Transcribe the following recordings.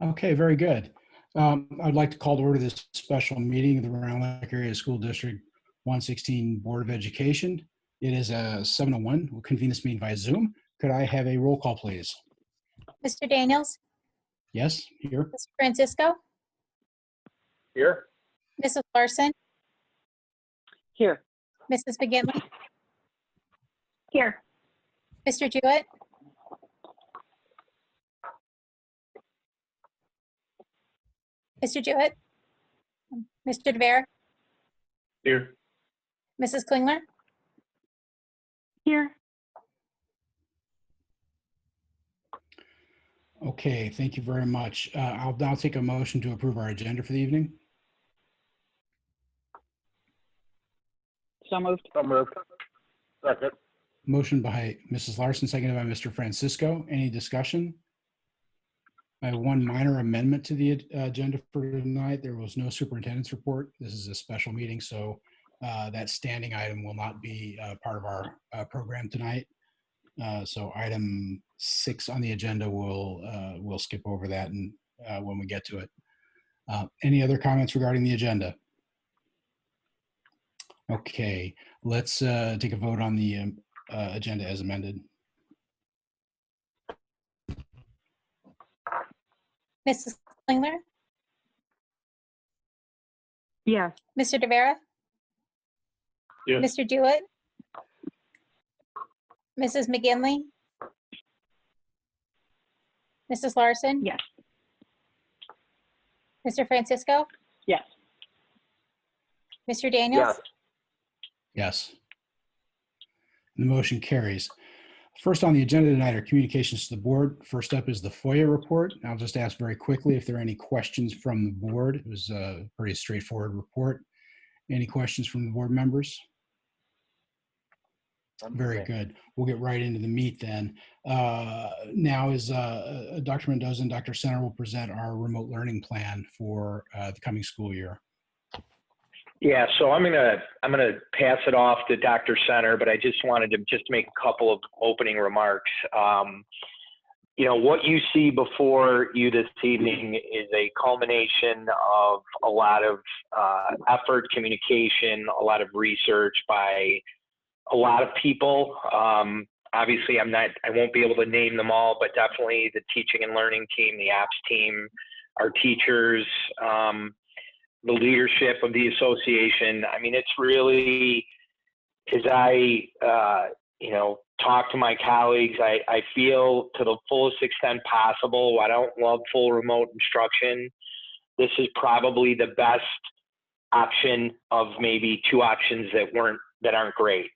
Okay, very good. I'd like to call to order this special meeting of the Round Lake Area School District 116 Board of Education. It is 7:01. We'll convene this meeting via Zoom. Could I have a roll call, please? Mr. Daniels, Yes, here. Mr. Francisco, Here. Mrs. Larson, Here. Mrs. McGinley, Here. Mr. Jewett, Mr. Jewett, Mr. DeVere, Here. Mrs. Klingler, Here. Okay, thank you very much. I'll now take a motion to approve our agenda for the evening. So moved. So moved. Second. Motion by Mrs. Larson, seconded by Mr. Francisco. Any discussion? I have one minor amendment to the agenda for tonight. There was no superintendent's report. This is a special meeting, so that standing item will not be part of our program tonight. So item 6 on the agenda, we'll skip over that and when we get to it. Any other comments regarding the agenda? Okay, let's take a vote on the agenda as amended. Mrs. Klingler, Yes. Mr. DeVere, Yes. Mr. Jewett, Mrs. McGinley, Mrs. Larson, Yes. Mr. Francisco, Yes. Mr. Daniels, Yes. Yes. The motion carries. First on the agenda tonight are communications to the board. First up is the FOIA report. I'll just ask very quickly if there are any questions from the board. It was a pretty straightforward report. Any questions from the board members? Very good. We'll get right into the meat then. Now is Dr. Mendoza and Dr. Center will present our remote learning plan for the coming school year. Yeah, so I'm gonna pass it off to Dr. Center, but I just wanted to make a couple of opening remarks. You know, what you see before you this evening is a culmination of a lot of effort, communication, a lot of research by a lot of people. Obviously, I won't be able to name them all, but definitely the teaching and learning team, the apps team, our teachers, the leadership of the association. I mean, it's really, as I, you know, talk to my colleagues, I feel to the fullest extent possible, I don't love full remote instruction. This is probably the best option of maybe 2 options that aren't great.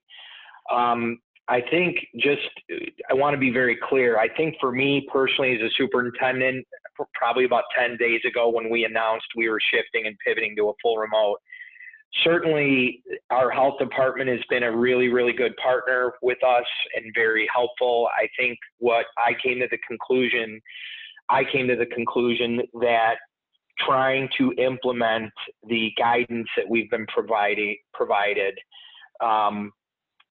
I think I want to be very clear. I think for me personally as a superintendent, probably about 10 days ago when we announced we were shifting and pivoting to a full remote, certainly our health department has been a really, really good partner with us and very helpful. I think I came to the conclusion that trying to implement the guidance that we've been provided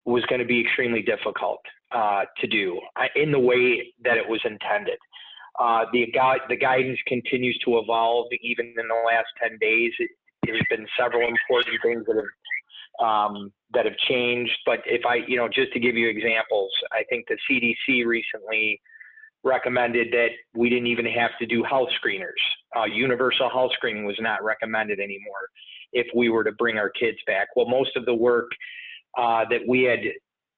was going to be extremely difficult to do in the way that it was intended. The guidance continues to evolve even in the last 10 days. There's been several important things that have changed. But just to give you examples, I think the CDC recently recommended that we didn't even have to do health screeners. Universal health screening was not recommended anymore if we were to bring our kids back. Well, most of the work that we had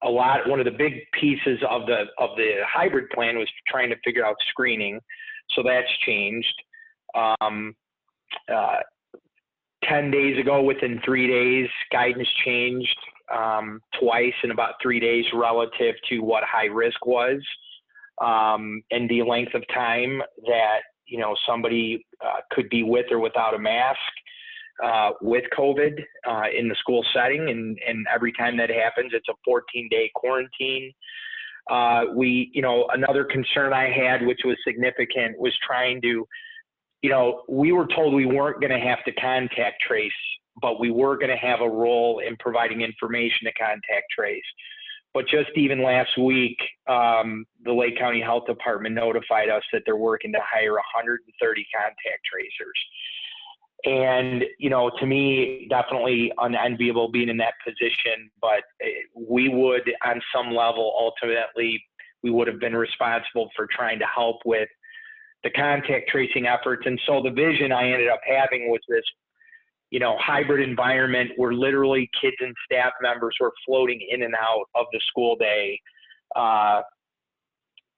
one of the big pieces of the hybrid plan was trying to figure out screening. So that's changed. 10 days ago, within 3 days, guidance changed twice in about 3 days relative to what high risk was, and the length of time that somebody could be with or without a mask with COVID in the school setting, and every time that happens, it's a 14-day quarantine. Another concern I had, which was significant, was trying to, we were told we weren't going to have to contact trace, but we were going to have a role in providing information to contact trace. but just even last week, the Lake County Health Department notified us that they're working to hire 130 contact tracers. And, you know, to me, definitely unenviable being in that position, but we would, on some level, ultimately, we would have been responsible for trying to help with the contact tracing efforts. And so the vision I ended up having was this, you know, hybrid environment where literally kids and staff members were floating in and out of the school day,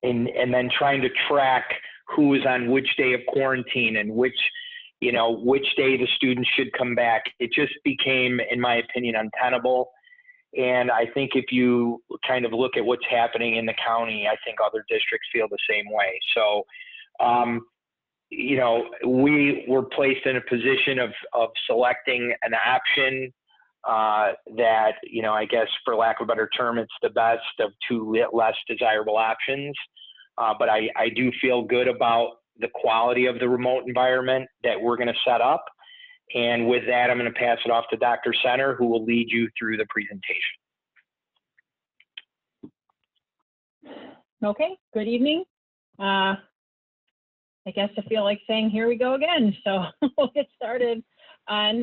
and then trying to track who is on which day of quarantine and which day the students should come back. It just became, in my opinion, untenable. And I think if you kind of look at what's happening in the county, I think other districts feel the same way. So, you know, we were placed in a position of selecting an option that, you know, I guess for lack of a better term, it's the best of two less desirable options. But I do feel good about the quality of the remote environment that we're going to set up. And with that, I'm going to pass it off to Dr. Center, who will lead you through the presentation. Okay, good evening. I guess I feel like saying here we go again. So we'll get started on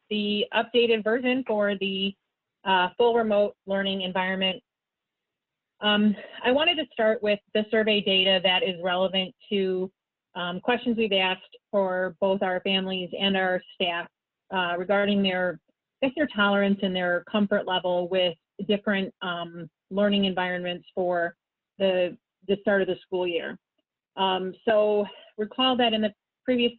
the updated version for the full remote learning environment. I wanted to start with the survey data that is relevant to questions we've asked for both our families and our staff regarding their tolerance and their comfort level with different learning environments for the start of the school year. So recall that in the previous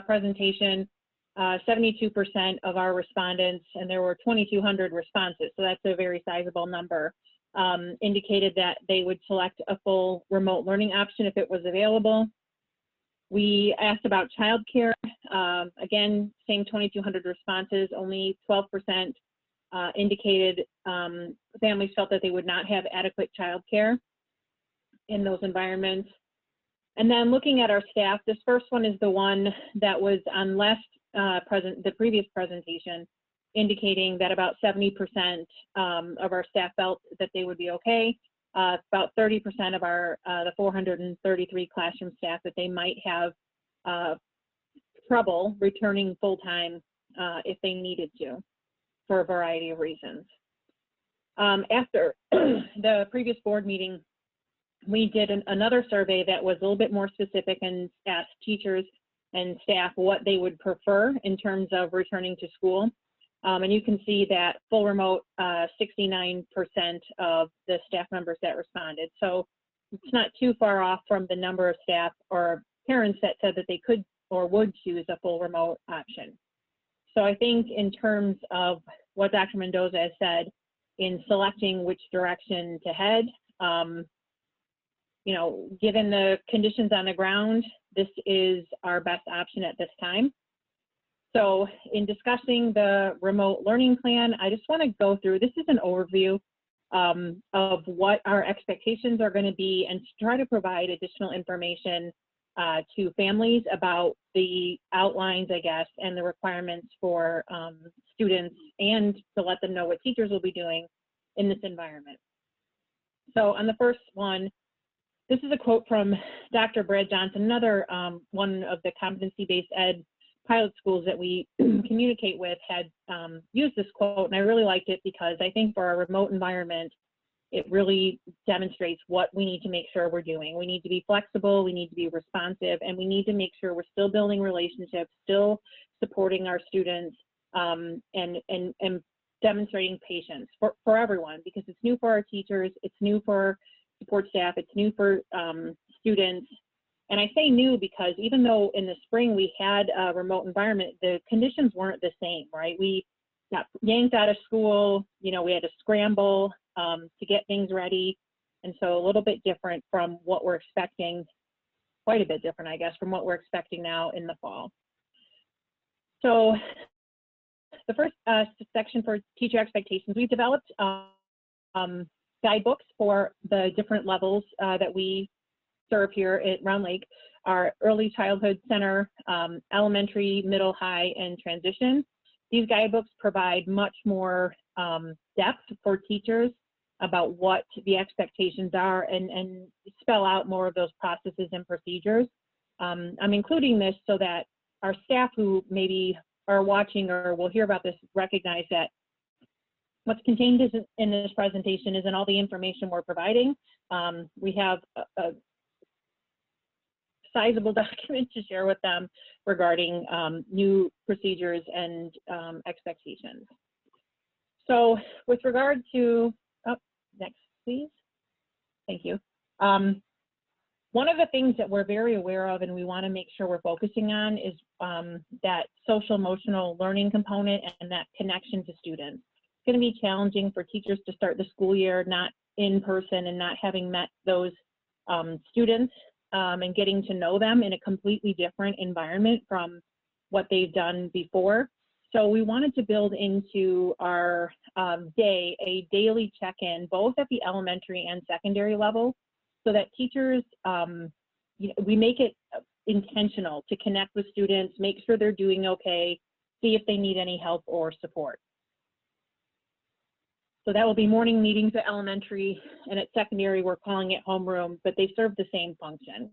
presentation, 72% of our respondents, and there were 2,200 responses, so that's a very sizable number, indicated that they would select a full remote learning option if it was available. We asked about childcare. Again, same 2,200 responses, only 12% indicated families felt that they would not have adequate childcare in those environments. And then looking at our staff, this first one is the one that was on the previous presentation, indicating that about 70% of our staff felt that they would be okay. About 30% of our the 433 classroom staff that they might have trouble returning full-time if they needed to for a variety of reasons. After the previous board meeting, we did another survey that was a little bit more specific and asked teachers and staff what they would prefer in terms of returning to school. And you can see that full remote, 69% of the staff members that responded. So it's not too far off from the number of staff or parents that said that they could or would choose a full remote option. So I think in terms of what Dr. Mendoza has said in selecting which direction to head, you know, given the conditions on the ground, this is our best option at this time. So in discussing the remote learning plan, I just want to go through, this is an overview of what our expectations are going to be and to try to provide additional information to families about the outlines, I guess, and the requirements for students, and to let them know what teachers will be doing in this environment. So on the first one, this is a quote from Dr. Brad Johnson, another one of the competency-based ed pilot schools that we communicate with had used this quote, and I really liked it because I think for our remote environment, it really demonstrates what we need to make sure we're doing. We need to be flexible, we need to be responsive, and we need to make sure we're still building relationships, still supporting our students, and demonstrating patience for everyone, because it's new for our teachers, it's new for support staff, it's new for students. And I say new because even though in the spring we had a remote environment, the conditions weren't the same, right? We got yanked out of school, you know, we had to scramble to get things ready. And so a little bit different from what we're expecting, quite a bit different, I guess, from what we're expecting now in the fall. So the first section for teacher expectations, we've developed guidebooks for the different levels that we serve here at Round Lake, our early childhood center, elementary, middle, high, and transition. These guidebooks provide much more depth for teachers about what the expectations are and spell out more of those processes and procedures. I'm including this so that our staff who maybe are watching or will hear about this recognize that what's contained in this presentation isn't all the information we're providing. We have a sizable document to share with them regarding new procedures and expectations. So with regard to, next please, thank you. One of the things that we're very aware of and we want to make sure we're focusing on is that social emotional learning component and that connection to students. It's going to be challenging for teachers to start the school year not in person and not having met those students and getting to know them in a completely different environment from what they've done before. So we wanted to build into our day a daily check-in, both at the elementary and secondary level, so that teachers, we make it intentional to connect with students, make sure they're doing okay, see if they need any help or support. So that will be morning meetings at elementary, and at secondary, we're calling it homeroom, but they serve the same function.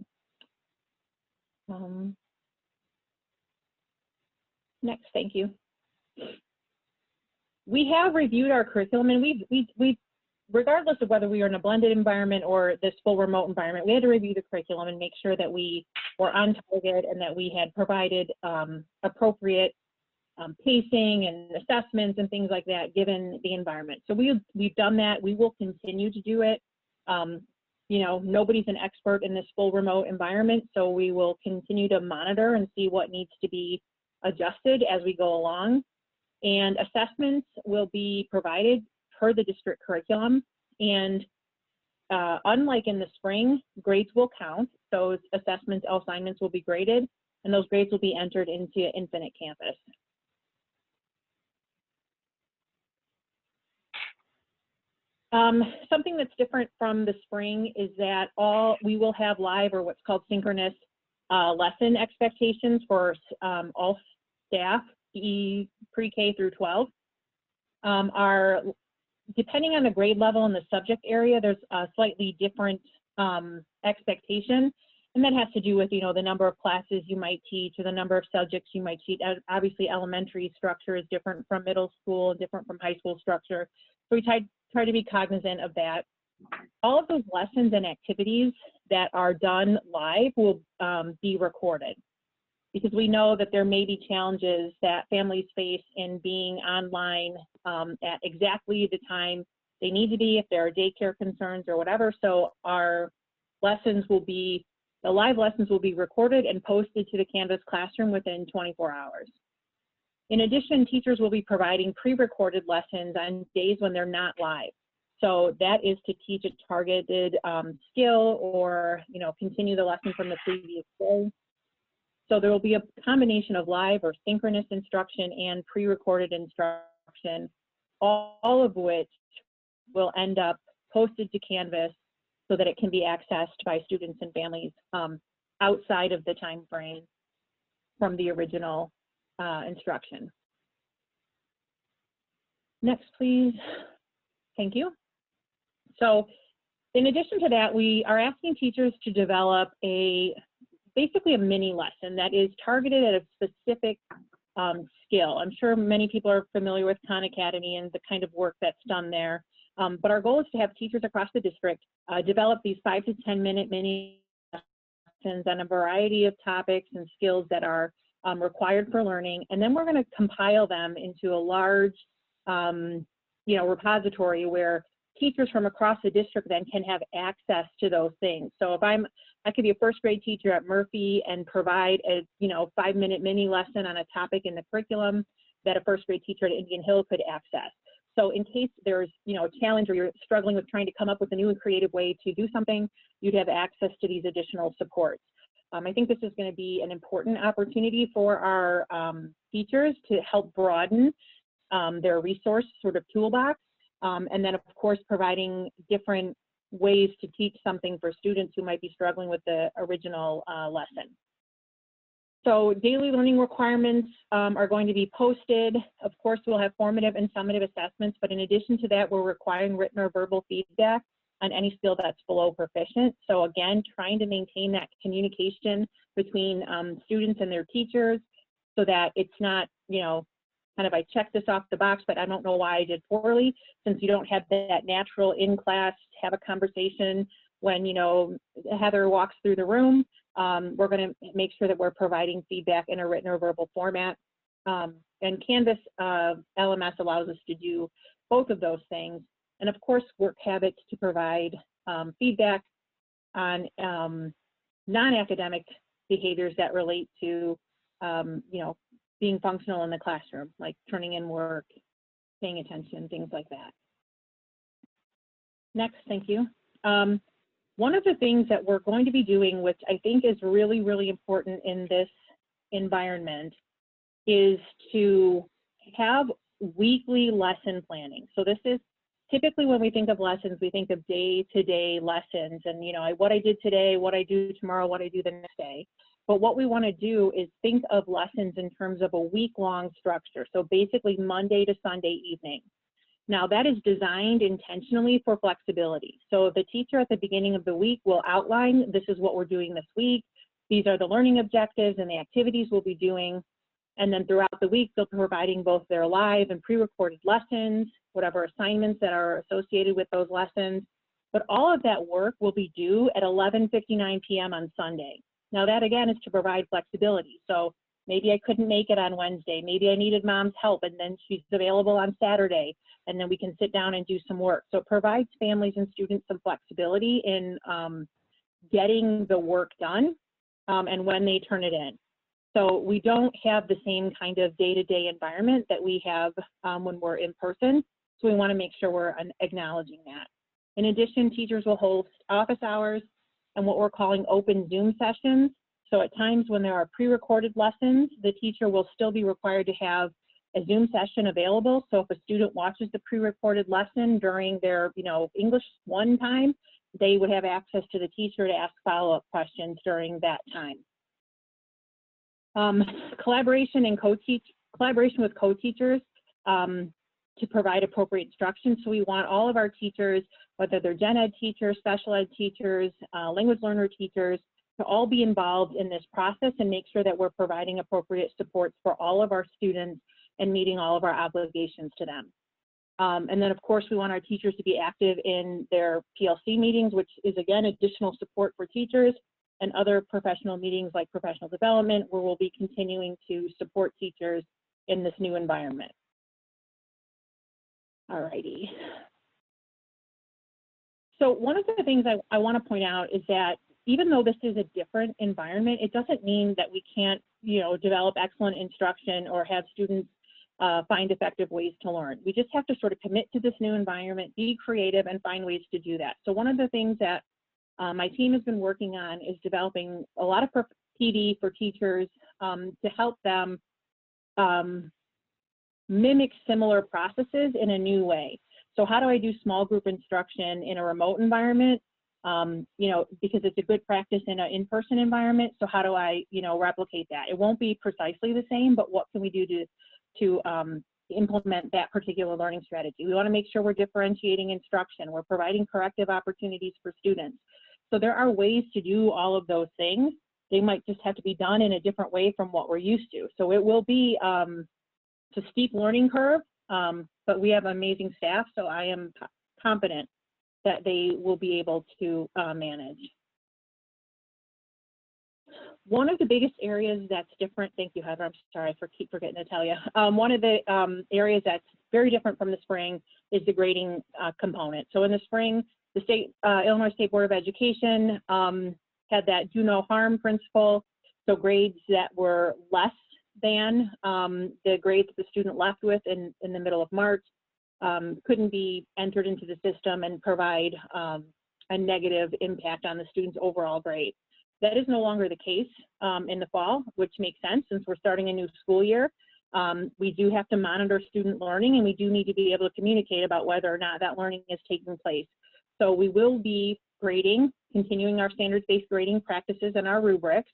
Next, thank you. We have reviewed our curriculum, and we've regardless of whether we are in a blended environment or this full remote environment, we had to review the curriculum and make sure that we were on target and that we had provided appropriate pacing and assessments and things like that given the environment. So we've done that. We will continue to do it. You know, nobody's an expert in this full remote environment, so we will continue to monitor and see what needs to be adjusted as we go along. And assessments will be provided per the district curriculum. And unlike in the spring, grades will count. Those assessments, assignments will be graded, and those grades will be entered into Infinite Campus. Something that's different from the spring is that we will have live or what's called synchronous lesson expectations for all staff, pre-K through 12. Depending on the grade level and the subject area, there's a slightly different expectation, and that has to do with, you know, the number of classes you might teach or the number of subjects you might teach. Obviously, elementary structure is different from middle school, different from high school structure. So we try to be cognizant of that. All of those lessons and activities that are done live will be recorded, because we know that there may be challenges that families face in being online at exactly the time they need to be, if there are daycare concerns or whatever. So our lessons will be, the live lessons will be recorded and posted to the Canvas classroom within 24 hours. In addition, teachers will be providing pre-recorded lessons on days when they're not live. So that is to teach a targeted skill or, you know, continue the lesson from the previous day. So there will be a combination of live or synchronous instruction and pre-recorded instruction, all of which will end up posted to Canvas so that it can be accessed by students and families outside of the time frame from the original instruction. Next, please. Thank you. So in addition to that, we are asking teachers to develop basically a mini lesson that is targeted at a specific skill. I'm sure many people are familiar with Khan Academy and the kind of work that's done there. But our goal is to have teachers across the district develop these 5 to 10 minute mini lessons on a variety of topics and skills that are required for learning. And then we're going to compile them into a large repository where teachers from across the district then can have access to those things. So if I could be a first grade teacher at Murphy and provide a 5 minute mini lesson on a topic in the curriculum that a first grade teacher at Indian Hill could access. So in case there's a challenge or you're struggling with trying to come up with a new and creative way to do something, you'd have access to these additional supports. I think this is going to be an important opportunity for our teachers to help broaden their resource sort of toolbox. And then, of course, providing different ways to teach something for students who might be struggling with the original lesson. So daily learning requirements are going to be posted. Of course, we'll have formative and summative assessments, but in addition to that, we're requiring written or verbal feedback on any skill that's below proficient. So again, trying to maintain that communication between students and their teachers so that it's not, you know, kind of I checked this off the box, but I don't know why I did poorly, since you don't have that natural in class, have a conversation when, you know, Heather walks through the room. We're going to make sure that we're providing feedback in a written or verbal format. And Canvas LMS allows us to do both of those things. And of course, work habits to provide feedback on non-academic behaviors that relate to, you know, being functional in the classroom, like turning in work, paying attention, things like that. Next, thank you. One of the things that we're going to be doing, which I think is really, really important in this environment, is to have weekly lesson planning. So this is typically when we think of lessons, we think of day-to-day lessons and, you know, what I did today, what I do tomorrow, what I do the next day. But what we want to do is think of lessons in terms of a week-long structure. So basically Monday to Sunday evening. Now that is designed intentionally for flexibility. So the teacher at the beginning of the week will outline, this is what we're doing this week. These are the learning objectives and the activities we'll be doing. And then throughout the week, they'll be providing both their live and pre-recorded lessons, whatever assignments that are associated with those lessons. But all of that work will be due at 11:59 p.m. on Sunday. Now that again is to provide flexibility. So maybe I couldn't make it on Wednesday. Maybe I needed mom's help and then she's available on Saturday and then we can sit down and do some work. So it provides families and students some flexibility in getting the work done and when they turn it in. So we don't have the same kind of day-to-day environment that we have when we're in person. So we want to make sure we're acknowledging that. In addition, teachers will host office hours and what we're calling open Zoom sessions. So at times when there are pre-recorded lessons, the teacher will still be required to have a Zoom session available. So if a student watches the pre-recorded lesson during their, you know, English 1 time, they would have access to the teacher to ask follow-up questions during that time. Collaboration with co-teachers to provide appropriate instruction. So we want all of our teachers, whether they're gen ed teachers, special ed teachers, language learner teachers, to all be involved in this process and make sure that we're providing appropriate supports for all of our students and meeting all of our obligations to them. And then of course we want our teachers to be active in their PLC meetings, which is again additional support for teachers, and other professional meetings like professional development, where we'll be continuing to support teachers in this new environment. All righty. So one of the things I want to point out is that even though this is a different environment, it doesn't mean that we can't, you know, develop excellent instruction or have students find effective ways to learn. We just have to sort of commit to this new environment, be creative, and find ways to do that. So one of the things that my team has been working on is developing a lot of PD for teachers to help them mimic similar processes in a new way. So how do I do small group instruction in a remote environment? You know, because it's a good practice in an in-person environment. So how do I, you know, replicate that? It won't be precisely the same, but what can we do to implement that particular learning strategy? We want to make sure we're differentiating instruction. We're providing corrective opportunities for students. So there are ways to do all of those things. They might just have to be done in a different way from what we're used to. So it will be a steep learning curve, but we have amazing staff, so I am confident that they will be able to manage. One of the biggest areas that's different, thank you, Heather, I'm sorry, keep forgetting to tell you. One of the areas that's very different from the spring is the grading component. So in the spring, the Illinois State Board of Education had that do no harm principle. So grades that were less than the grades the student left with in the middle of March couldn't be entered into the system and provide a negative impact on the student's overall grade. That is no longer the case in the fall, which makes sense since we're starting a new school year. We do have to monitor student learning, and we do need to be able to communicate about whether or not that learning is taking place. So we will be grading, continuing our standards-based grading practices and our rubrics.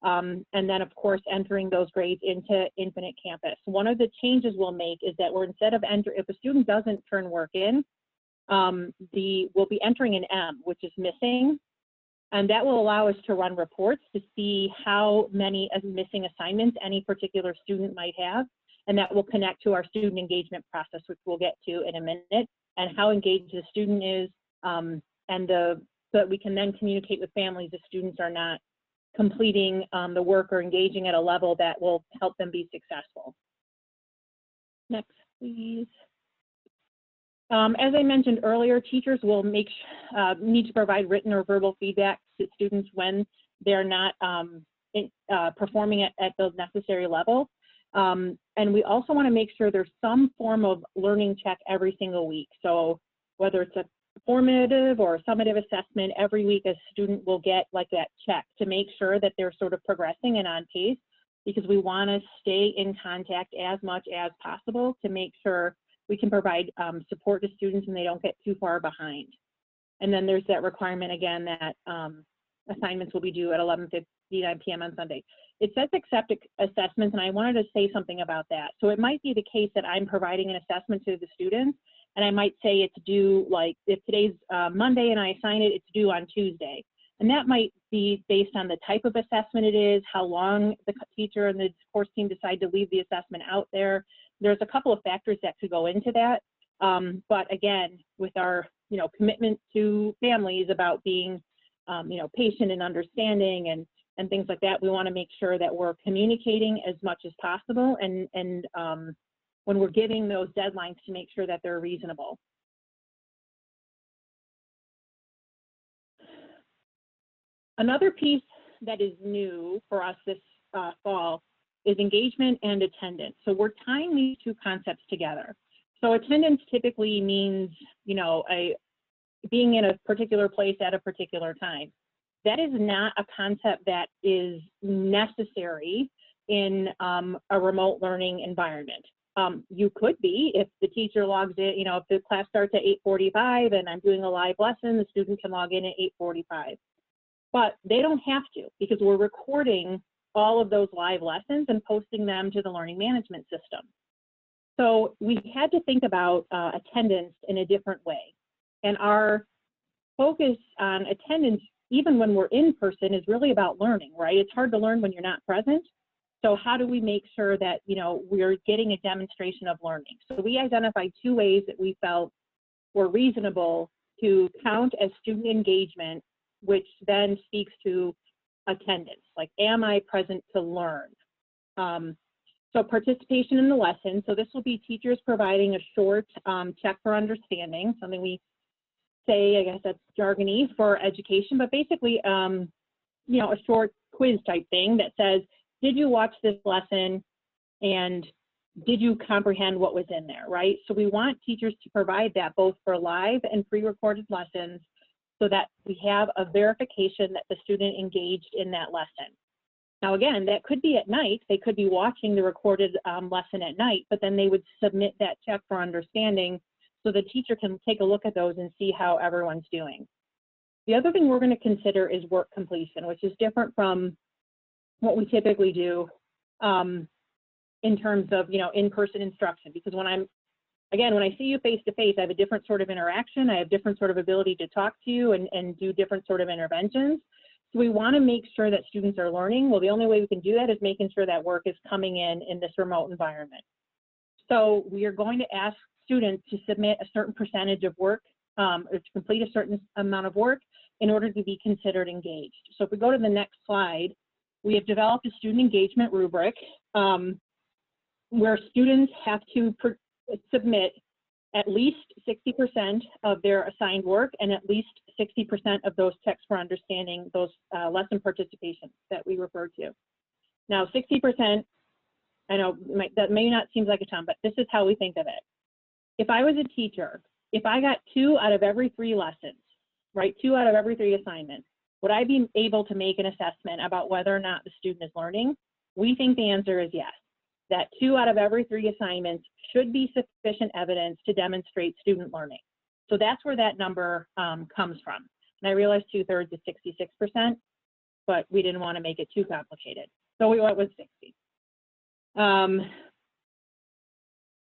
and then of course entering those grades into Infinite Campus. One of the changes we'll make is that instead of if a student doesn't turn work in, we'll be entering an M, which is missing, and that will allow us to run reports to see how many missing assignments any particular student might have, and that will connect to our student engagement process, which we'll get to in a minute, and how engaged the student is, so that we can then communicate with families if students are not completing the work or engaging at a level that will help them be successful. Next, please. As I mentioned earlier, teachers will need to provide written or verbal feedback to students when they're not performing at the necessary level. And we also want to make sure there's some form of learning check every single week. So whether it's a formative or summative assessment, every week a student will get like that check to make sure that they're sort of progressing and on pace, because we want to stay in contact as much as possible to make sure we can provide support to students and they don't get too far behind. And then there's that requirement again that assignments will be due at 11:59 p.m. on Sunday. It says accept assessments, and I wanted to say something about that. So it might be the case that I'm providing an assessment to the students, and I might say it's due, like if today's Monday and I assign it, it's due on Tuesday. And that might be based on the type of assessment it is, how long the teacher and the course team decide to leave the assessment out there. There's a couple of factors that could go into that. But again, with our commitment to families about being patient and understanding and things like that, we want to make sure that we're communicating as much as possible and when we're giving those deadlines to make sure that they're reasonable. Another piece that is new for us this fall is engagement and attendance. So we're tying these two concepts together. So attendance typically means, being in a particular place at a particular time. That is not a concept that is necessary in a remote learning environment. You could be, if the teacher logs in, if the class starts at 8:45 and I'm doing a live lesson, the student can log in at 8:45. But they don't have to, because we're recording all of those live lessons and posting them to the learning management system. So we had to think about attendance in a different way. And our focus on attendance, even when we're in person, is really about learning, right? It's hard to learn when you're not present. So how do we make sure that, we're getting a demonstration of learning? So we identified two ways that we felt were reasonable to count as student engagement, which then speaks to attendance, like, am I present to learn? So participation in the lesson. So this will be teachers providing a short check for understanding, something we say, I guess that's jargony for education, but basically, a short quiz type thing that says, did you watch this lesson and did you comprehend what was in there, right? So we want teachers to provide that both for live and pre-recorded lessons so that we have a verification that the student engaged in that lesson. Now again, that could be at night, they could be watching the recorded lesson at night, but then they would submit that check for understanding so the teacher can take a look at those and see how everyone's doing. The other thing we're going to consider is work completion, which is different from what we typically do in terms of, in-person instruction, because when I see you face to face, I have a different sort of interaction. I have different sort of ability to talk to you and do different sort of interventions. So we want to make sure that students are learning. Well, the only way we can do that is making sure that work is coming in this remote environment. So we are going to ask students to submit a certain percentage of work or to complete a certain amount of work in order to be considered engaged. So if we go to the next slide, we have developed a student engagement rubric where students have to submit at least 60% of their assigned work and at least 60% of those checks for understanding, those lesson participations that we refer to. Now, 60%, I know that may not seem like a ton, but this is how we think of it. If I was a teacher, if I got 2 out of every 3 lessons, right, 2 out of every 3 assignments, would I be able to make an assessment about whether or not the student is learning? We think the answer is yes, that 2 out of every 3 assignments should be sufficient evidence to demonstrate student learning. So that's where that number comes from. And I realize 2/3 is 66%. but we didn't want to make it too complicated. So we went with 60.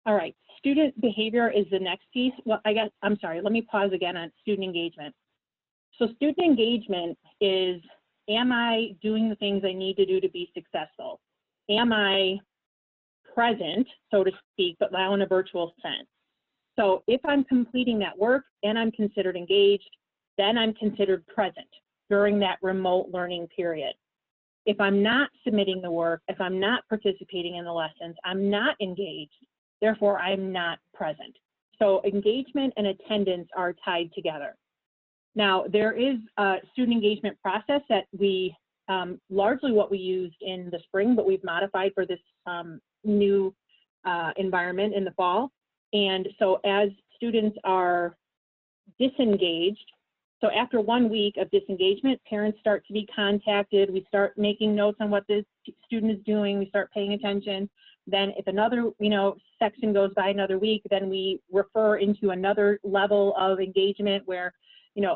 All right, student behavior is the next piece. Well, I'm sorry, let me pause again on student engagement. So student engagement is, am I doing the things I need to do to be successful? Am I present, so to speak, but now in a virtual sense? So if I'm completing that work and I'm considered engaged, then I'm considered present during that remote learning period. If I'm not submitting the work, if I'm not participating in the lessons, I'm not engaged, therefore I'm not present. So engagement and attendance are tied together. Now, there is a student engagement process that we, largely what we used in the spring, but we've modified for this new environment in the fall. And so as students are disengaged, so after 1 week of disengagement, parents start to be contacted. We start making notes on what the student is doing. We start paying attention. Then if another, section goes by another week, then we refer into another level of engagement where,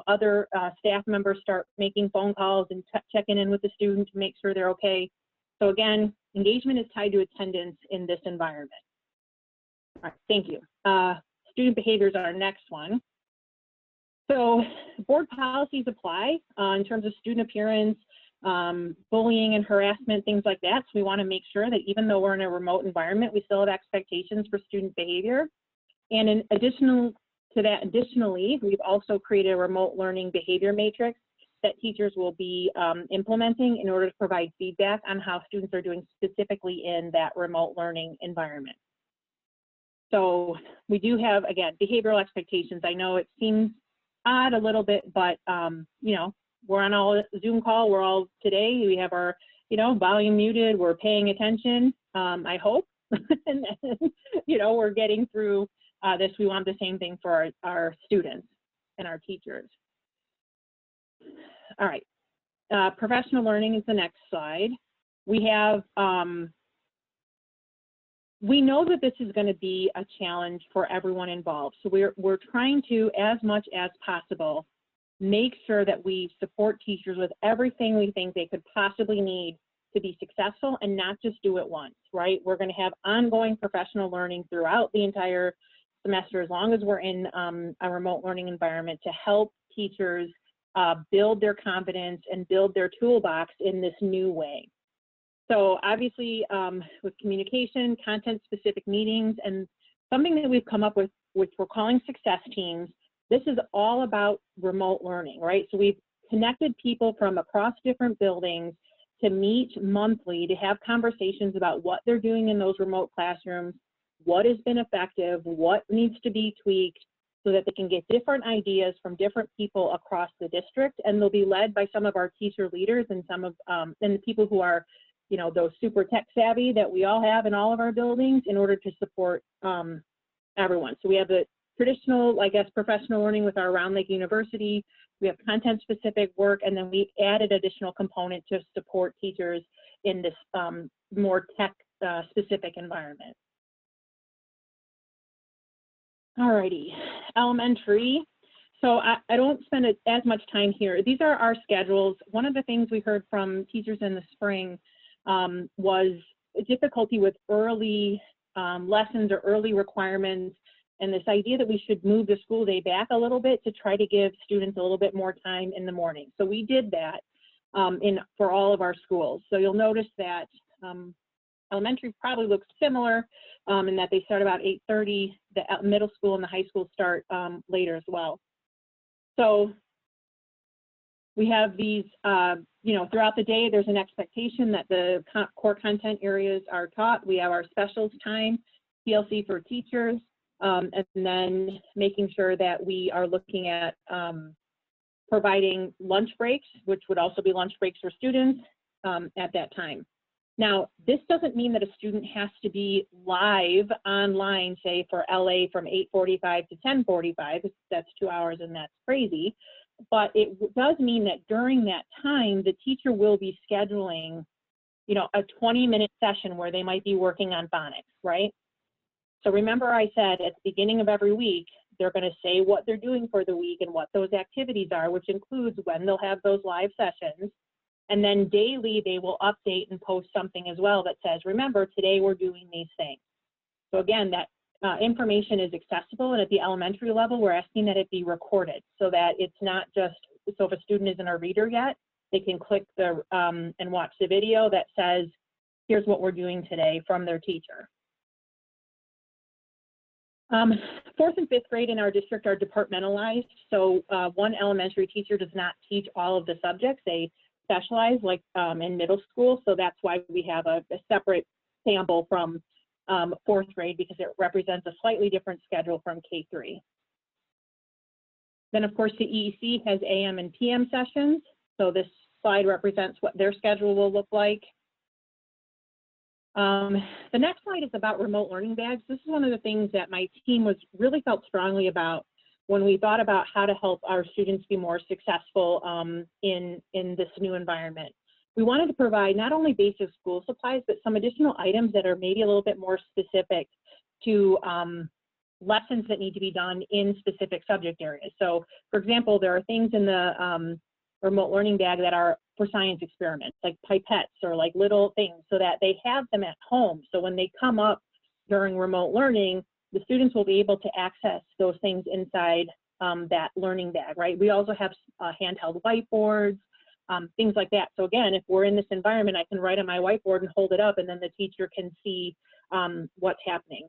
other staff members start making phone calls and checking in with the student to make sure they're okay. So again, engagement is tied to attendance in this environment. All right, thank you. Student behaviors are our next one. So board policies apply in terms of student appearance, bullying and harassment, things like that. So we want to make sure that even though we're in a remote environment, we still have expectations for student behavior. And in additional to that, additionally, we've also created a remote learning behavior matrix that teachers will be implementing in order to provide feedback on how students are doing specifically in that remote learning environment. So we do have, again, behavioral expectations. I know it seems odd a little bit, but we're on all Zoom call. We're all today. We have our volume muted. We're paying attention. I hope, and then, we're getting through this. We want the same thing for our students and our teachers. All right, professional learning is the next slide. We have. We know that this is going to be a challenge for everyone involved. So we're trying to, as much as possible, make sure that we support teachers with everything we think they could possibly need to be successful and not just do it once, right? We're going to have ongoing professional learning throughout the entire semester as long as we're in a remote learning environment to help teachers build their confidence and build their toolbox in this new way. So obviously with communication, content-specific meetings, and something that we've come up with, which we're calling success teams, this is all about remote learning, right? So we've connected people from across different buildings to meet monthly to have conversations about what they're doing in those remote classrooms, what has been effective, what needs to be tweaked, so that they can get different ideas from different people across the district, and they'll be led by some of our teacher leaders and some of and the people who are those super tech savvy that we all have in all of our buildings in order to support everyone. So we have the traditional, professional learning with our Round Lake University. We have content specific work, and then we added additional component to support teachers in this more tech specific environment. Alrighty, elementary. So I don't spend as much time here. These are our schedules. One of the things we heard from teachers in the spring was difficulty with early lessons or early requirements, and this idea that we should move the school day back a little bit to try to give students a little bit more time in the morning. So we did that for all of our schools. So you'll notice that elementary probably looks similar in that they start about 8:30. The middle school and the high school start later as well. So we have these, throughout the day, there's an expectation that the core content areas are taught. We have our specials time, PLC for teachers, and then making sure that we are looking at providing lunch breaks, which would also be lunch breaks for students at that time. Now, this doesn't mean that a student has to be live online, say for LA from 8:45 to 10:45, that's 2 hours and that's crazy. But it does mean that during that time, the teacher will be scheduling, a 20-minute session where they might be working on phonics, right? So remember I said at the beginning of every week, they're going to say what they're doing for the week and what those activities are, which includes when they'll have those live sessions. And then daily, they will update and post something as well that says, remember, today we're doing these things. So again, that information is accessible, and at the elementary level, we're asking that it be recorded so that it's not just, so if a student isn't a reader yet, they can click the and watch the video that says, here's what we're doing today from their teacher. 4th and 5th grade in our district are departmentalized. So one elementary teacher does not teach all of the subjects. They specialize like in middle school. So that's why we have a separate sample from 4th grade, because it represents a slightly different schedule from K-3. Then of course the EEC has AM and PM sessions. So this slide represents what their schedule will look like. The next slide is about remote learning bags. This is one of the things that my team really felt strongly about when we thought about how to help our students be more successful in this new environment. We wanted to provide not only basic school supplies, but some additional items that are maybe a little bit more specific to lessons that need to be done in specific subject areas. So for example, there are things in the remote learning bag that are for science experiments, like pipettes or like little things, so that they have them at home. So when they come up during remote learning, the students will be able to access those things inside that learning bag, right? We also have handheld whiteboards, things like that. So again, if we're in this environment, I can write on my whiteboard and hold it up, and then the teacher can see what's happening.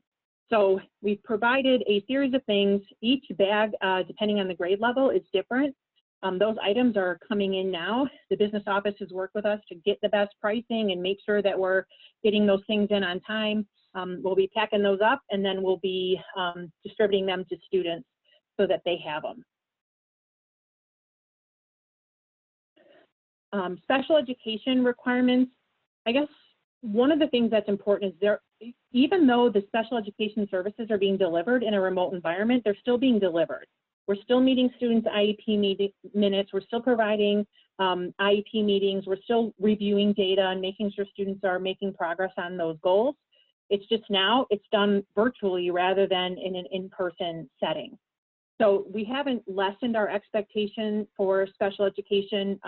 So we've provided a series of things. Each bag, depending on the grade level, is different. Those items are coming in now. The business office has worked with us to get the best pricing and make sure that we're getting those things in on time. We'll be packing those up, and then we'll be distributing them to students so that they have them. Special education requirements. I guess one of the things that's important is even though the special education services are being delivered in a remote environment, they're still being delivered. We're still meeting students' IEP minutes. We're still providing IEP meetings. We're still reviewing data and making sure students are making progress on those goals. It's just now it's done virtually rather than in an in-person setting. So we haven't lessened our expectation for special education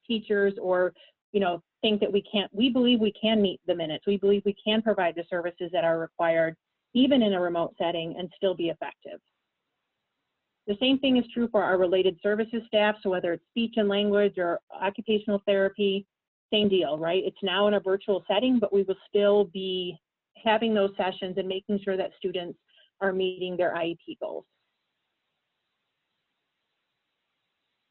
teachers, or think that we can't. We believe we can meet the minutes. We believe we can provide the services that are required even in a remote setting and still be effective. The same thing is true for our related services staff. So whether it's speech and language or occupational therapy, same deal, right? It's now in a virtual setting, but we will still be having those sessions and making sure that students are meeting their IEP goals.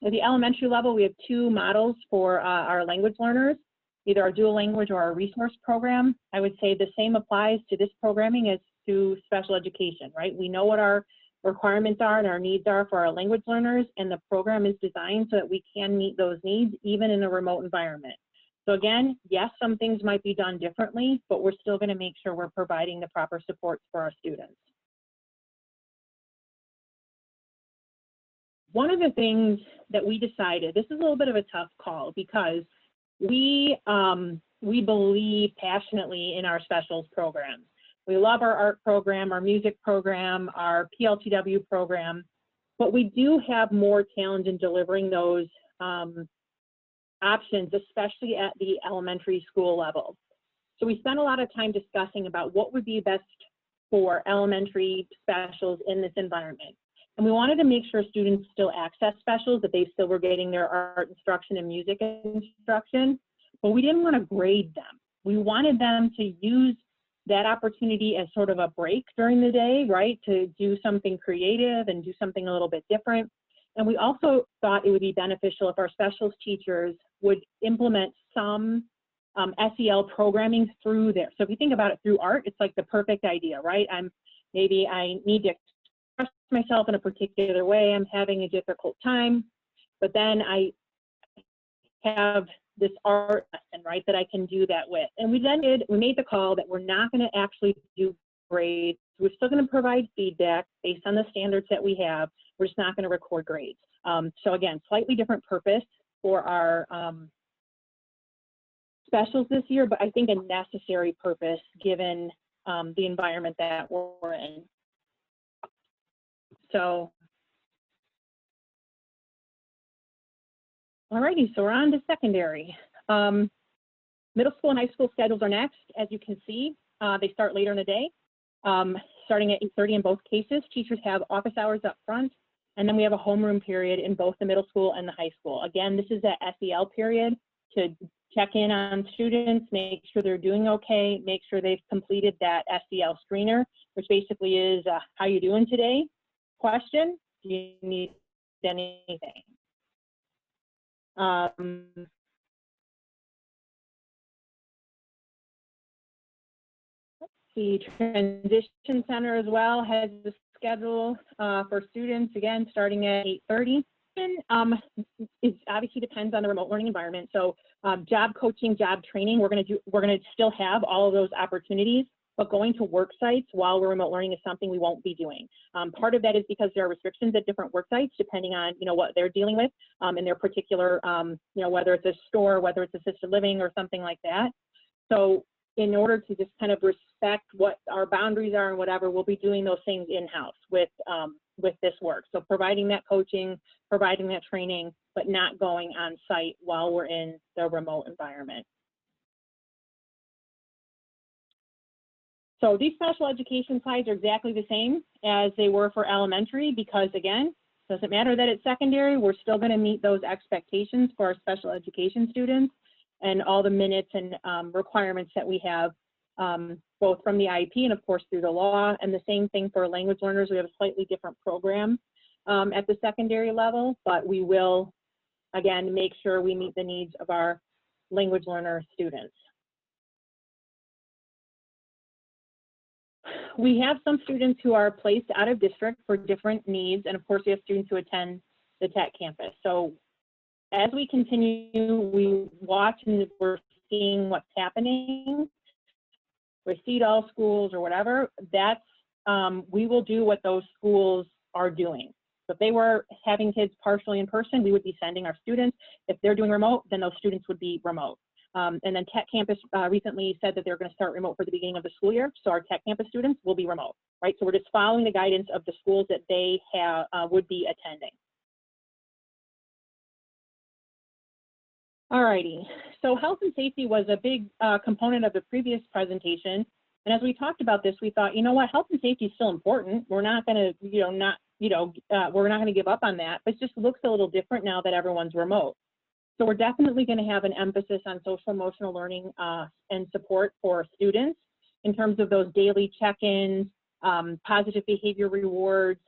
At the elementary level, we have 2 models for our language learners, either our dual language or our resource program. I would say the same applies to this programming as to special education, right? We know what our requirements are and our needs are for our language learners, and the program is designed so that we can meet those needs even in a remote environment. So again, yes, some things might be done differently, but we're still going to make sure we're providing the proper supports for our students. One of the things that we decided, this is a little bit of a tough call, because we believe passionately in our specials programs. We love our art program, our music program, our PLTW program, but we do have more challenge in delivering those options, especially at the elementary school level. So we spent a lot of time discussing about what would be best for elementary specials in this environment. And we wanted to make sure students still access specials, that they still were getting their art instruction and music instruction, but we didn't want to grade them. We wanted them to use that opportunity as sort of a break during the day, right, to do something creative and do something a little bit different. And we also thought it would be beneficial if our specials teachers would implement some SEL programming through there. So if you think about it through art, it's like the perfect idea, right? Maybe I need to express myself in a particular way. I'm having a difficult time, but then I have this art lesson, right, that I can do that with. And we made the call that we're not going to actually do grades. We're still going to provide feedback based on the standards that we have. We're just not going to record grades. So again, slightly different purpose for our specials this year, but I think a necessary purpose given the environment that we're in. So, alrighty, so we're on to secondary. Middle school and high school schedules are next. As you can see, they start later in the day, starting at 8:30 in both cases. Teachers have office hours up front, and then we have a homeroom period in both the middle school and the high school. Again, this is that SEL period to check in on students, make sure they're doing okay, make sure they've completed that SEL screener, which basically is how you doing today? Question, do you need anything? The Transition Center as well has the schedule for students, again, starting at 8:30. It obviously depends on the remote learning environment. So job coaching, job training, we're gonna still have all of those opportunities, but going to work sites while we're remote learning is something we won't be doing. Part of that is because there are restrictions at different work sites depending on what they're dealing with in their particular, whether it's a store, whether it's assisted living or something like that. So in order to just kind of respect what our boundaries are and whatever, we'll be doing those things in-house with this work. So providing that coaching, providing that training, but not going on site while we're in the remote environment. So these special education slides are exactly the same as they were for elementary because, again, it doesn't matter that it's secondary, we're still going to meet those expectations for our special education students and all the minutes and requirements that we have, both from the IEP and, of course, through the law. And the same thing for language learners. We have a slightly different program at the secondary level, but we will, again, make sure we meet the needs of our language learner students. We have some students who are placed out of district for different needs, and of course we have students who attend the tech campus. So as we continue, we watch and we're seeing what's happening with CEDAL schools or whatever, that's, we will do what those schools are doing. So if they were having kids partially in person, we would be sending our students. If they're doing remote, then those students would be remote. And then Tech Campus recently said that they're going to start remote for the beginning of the school year. So our Tech Campus students will be remote, right? So we're just following the guidance of the schools that they have, would be attending. Alrighty, so health and safety was a big component of the previous presentation. And as we talked about this, we thought, you know what, health and safety is still important. We're not going to, we're not going to give up on that, but it just looks a little different now that everyone's remote. So we're definitely going to have an emphasis on social emotional learning and support for students in terms of those daily check-ins, positive behavior rewards,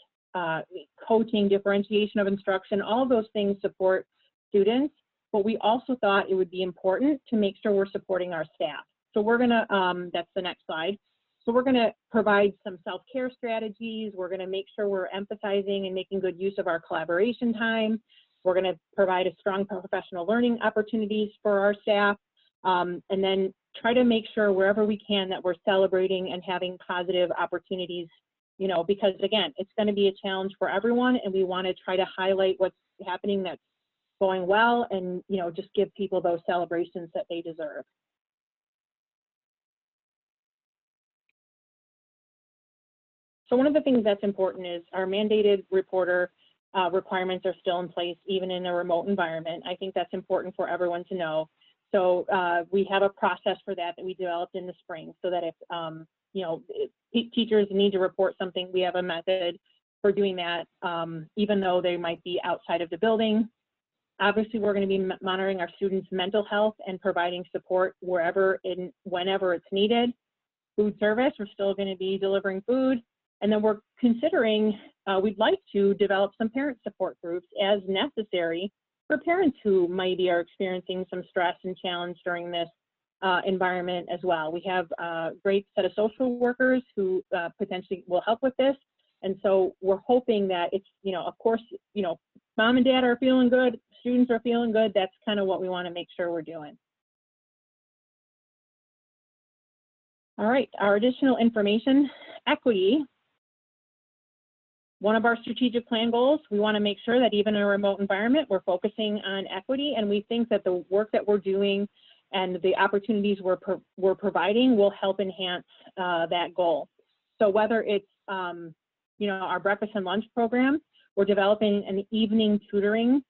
coaching, differentiation of instruction, all of those things support students. But we also thought it would be important to make sure we're supporting our staff. So we're going to, that's the next slide. So we're going to provide some self-care strategies. We're going to make sure we're emphasizing and making good use of our collaboration time. We're going to provide a strong professional learning opportunities for our staff, and then try to make sure wherever we can that we're celebrating and having positive opportunities, because again, it's going to be a challenge for everyone, and we want to try to highlight what's happening that's going well and, just give people those celebrations that they deserve. So one of the things that's important is our mandated reporter requirements are still in place, even in a remote environment. I think that's important for everyone to know. So we have a process for that we developed in the spring, so that if teachers need to report something, we have a method for doing that, even though they might be outside of the building. Obviously, we're going to be monitoring our students' mental health and providing support wherever and whenever it's needed. Food service, we're still going to be delivering food. And then we're considering, we'd like to develop some parent support groups as necessary for parents who maybe are experiencing some stress and challenge during this environment as well. We have a great set of social workers who potentially will help with this. And so we're hoping that it's, of course, mom and dad are feeling good, students are feeling good. That's kind of what we want to make sure we're doing. All right, our additional information, equity. One of our strategic plan goals, we want to make sure that even in a remote environment, we're focusing on equity, and we think that the work that we're doing and the opportunities we're providing will help enhance that goal. So whether it's our breakfast and lunch program, we're developing an evening tutoring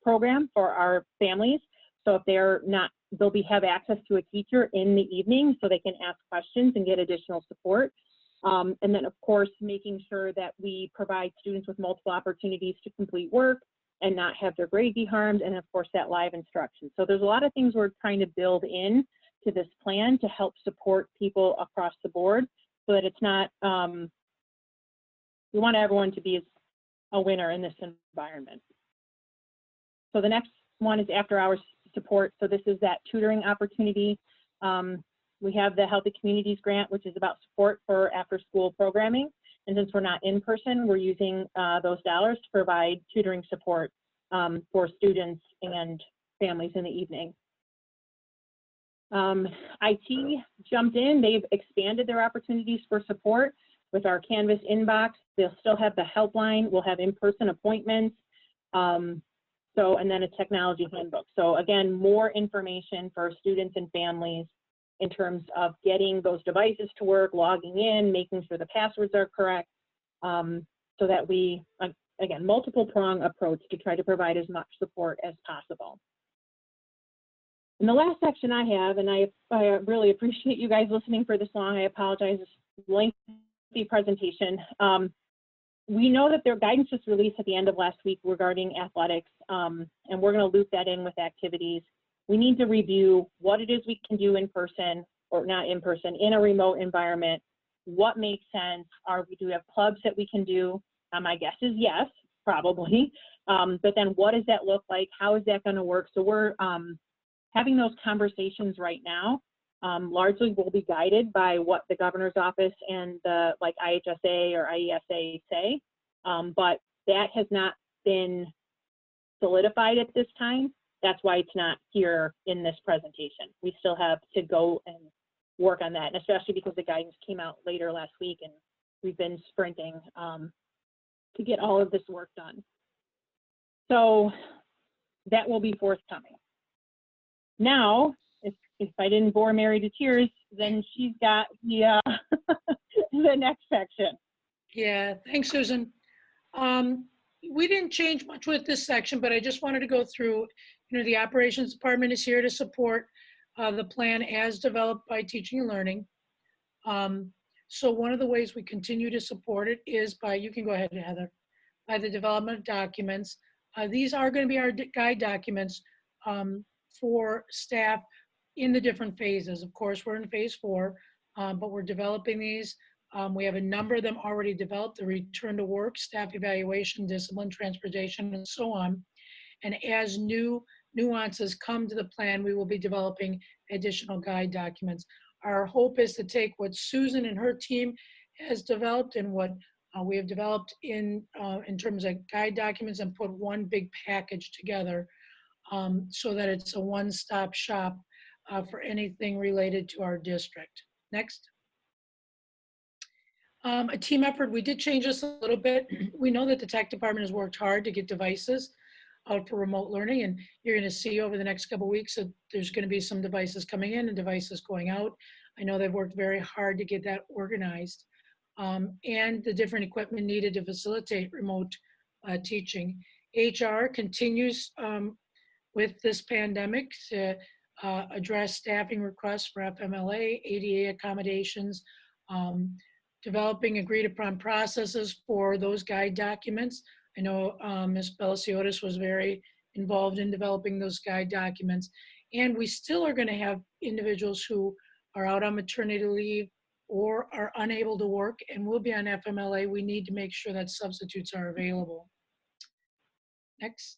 program for our families. So if they're not, they'll have access to a teacher in the evening so they can ask questions and get additional support. And then of course, making sure that we provide students with multiple opportunities to complete work and not have their grade be harmed, and of course that live instruction. So there's a lot of things we're trying to build in to this plan to help support people across the board so that it's not, we want everyone to be a winner in this environment. So the next one is after hours support. So this is that tutoring opportunity. We have the Healthy Communities Grant, which is about support for after school programming. And since we're not in person, we're using those dollars to provide tutoring support for students and families in the evening. IT jumped in. They've expanded their opportunities for support with our Canvas inbox. They'll still have the helpline. We'll have in-person appointments. And then a technology handbook. So again, more information for students and families in terms of getting those devices to work, logging in, making sure the passwords are correct, so that we, again, multiple prong approach to try to provide as much support as possible. And the last section I have, and I really appreciate you guys listening for this long. I apologize, it's a lengthy presentation. We know that their guidance was released at the end of last week regarding athletics, and we're going to loop that in with activities. We need to review what it is we can do in person, or not in person, in a remote environment. What makes sense? Do we have clubs that we can do? My guess is yes, probably. But then what does that look like? How is that going to work? So we're having those conversations right now. Largely will be guided by what the governor's office and the IHSA or IHSA say, but that has not been solidified at this time. That's why it's not here in this presentation. We still have to go and work on that, and especially because the guidance came out later last week and we've been sprinting to get all of this work done. So that will be forthcoming. Now, if I didn't bore Mary to tears, then she's got the, the next section. Yeah, thanks, Susan. We didn't change much with this section, but I just wanted to go through, the operations department is here to support the plan as developed by Teaching and Learning. So one of the ways we continue to support it is by, you can go ahead, Heather, by the development of documents. These are going to be our guide documents for staff in the different phases. Of course, we're in phase 4, but we're developing these. We have a number of them already developed: the return to work, staff evaluation, discipline, transportation, and so on. And as new nuances come to the plan, we will be developing additional guide documents. Our hope is to take what Susan and her team has developed and what we have developed in terms of guide documents and put one big package together so that it's a one-stop shop for anything related to our district. Next. A team effort, we did change this a little bit. We know that the tech department has worked hard to get devices out for remote learning, and you're going to see over the next couple of weeks that there's going to be some devices coming in and devices going out. I know they've worked very hard to get that organized, and the different equipment needed to facilitate remote teaching. HR continues with this pandemic to address staffing requests for FMLA, ADA accommodations, developing agreed upon processes for those guide documents. I know Ms. Belasiotis was very involved in developing those guide documents. And we still are going to have individuals who are out on maternity leave or are unable to work and will be on FMLA. We need to make sure that substitutes are available. Next.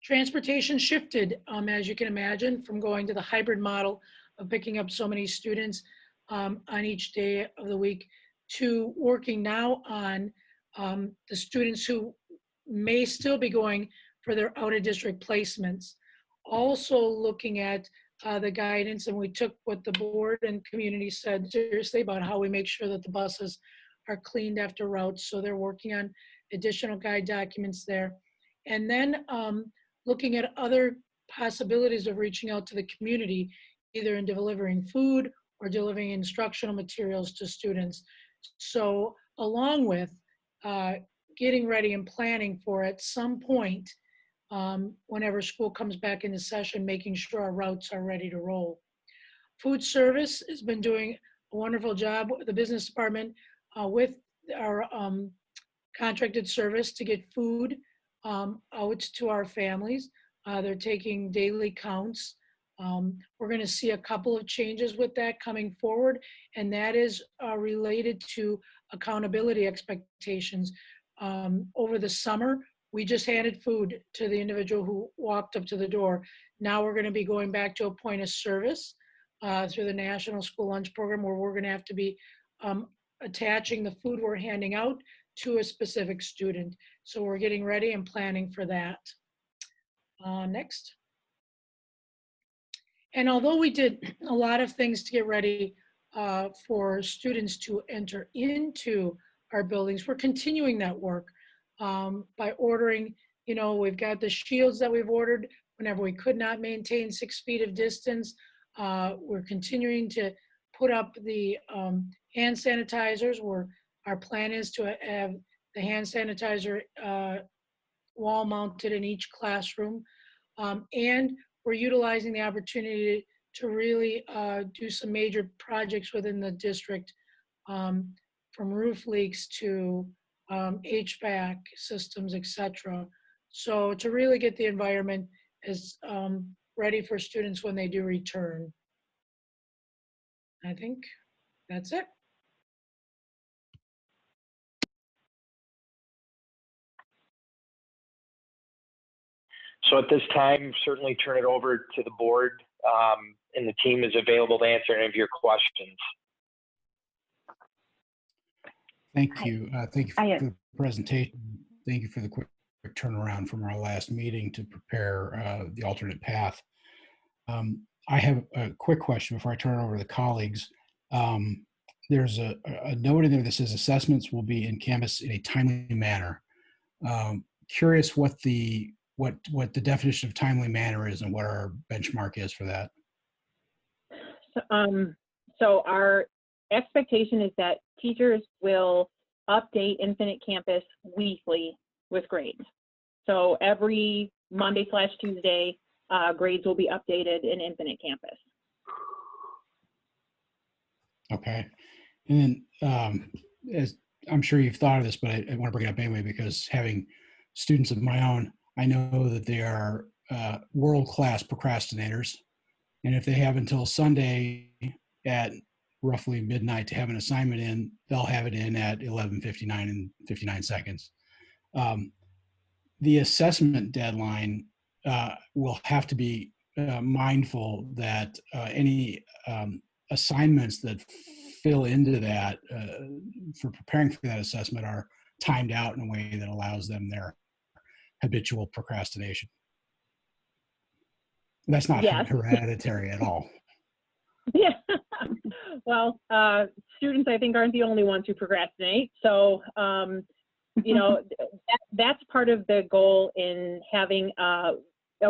Transportation shifted, as you can imagine, from going to the hybrid model of picking up so many students on each day of the week to working now on the students who may still be going for their out-of-district placements. Also looking at the guidance, and we took what the board and community said seriously about how we make sure that the buses are cleaned after routes. So they're working on additional guide documents there. And then looking at other possibilities of reaching out to the community, either in delivering food or delivering instructional materials to students. So along with getting ready and planning for at some point whenever school comes back into session, making sure our routes are ready to roll. Food service has been doing a wonderful job, the business department, with our contracted service to get food out to our families. They're taking daily counts. We're going to see a couple of changes with that coming forward, and that is related to accountability expectations. Over the summer, we just handed food to the individual who walked up to the door. Now we're going to be going back to a point of service through the National School Lunch Program, where we're going to have to be attaching the food we're handing out to a specific student. So we're getting ready and planning for that. Next. And although we did a lot of things to get ready for students to enter into our buildings, we're continuing that work by ordering, we've got the shields that we've ordered whenever we could not maintain 6 feet of distance. We're continuing to put up the hand sanitizers, where our plan is to have the hand sanitizer wall mounted in each classroom. And we're utilizing the opportunity to really do some major projects within the district, from roof leaks to HVAC systems, etc. So to really get the environment as ready for students when they do return. I think that's it. So at this time, certainly turn it over to the board, and the team is available to answer any of your questions. Thank you. Thank you for the presentation. Thank you for the quick turnaround from our last meeting to prepare the alternate path. I have a quick question before I turn it over to the colleagues. There's a note in there that says assessments will be in Canvas in a timely manner. Curious what the definition of timely manner is and what our benchmark is for that. So our expectation is that teachers will update Infinite Campus weekly with grades. So every Monday/Tuesday, grades will be updated in Infinite Campus. Okay. And then, as I'm sure you've thought of this, but I want to bring it up anyway, because having students of my own, I know that they are world-class procrastinators. And if they have until Sunday at roughly midnight to have an assignment in, they'll have it in at 11:59 and 59 seconds. The assessment deadline will have to be mindful that any assignments that fill into that for preparing for that assessment are timed out in a way that allows them their habitual procrastination. That's not hereditary at all. Yeah. Well, students, I think, aren't the only ones who procrastinate. So, that's part of the goal in having a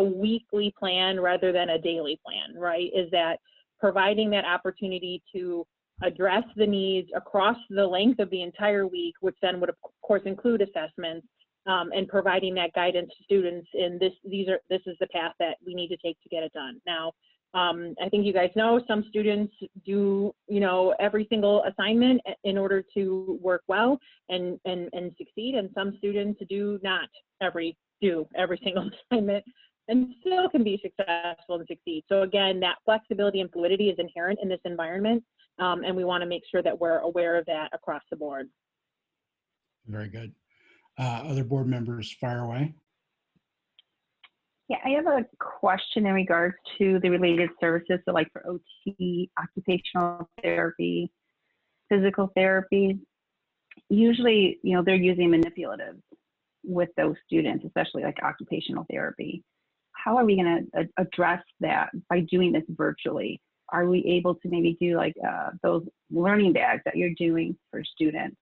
weekly plan rather than a daily plan, right? Is that providing that opportunity to address the needs across the length of the entire week, which then would of course include assessments, and providing that guidance to students in this is the path that we need to take to get it done. Now, I think you guys know some students do, every single assignment in order to work well and succeed, and some students do not do every single assignment and still can be successful and succeed. So again, that flexibility and fluidity is inherent in this environment, and we want to make sure that we're aware of that across the board. Very good. Other board members, fire away. Yeah, I have a question in regards to the related services, so like for OT, occupational therapy, physical therapy. Usually, they're using manipulatives with those students, especially like occupational therapy. How are we going to address that by doing this virtually? Are we able to maybe do like those learning bags that you're doing for students?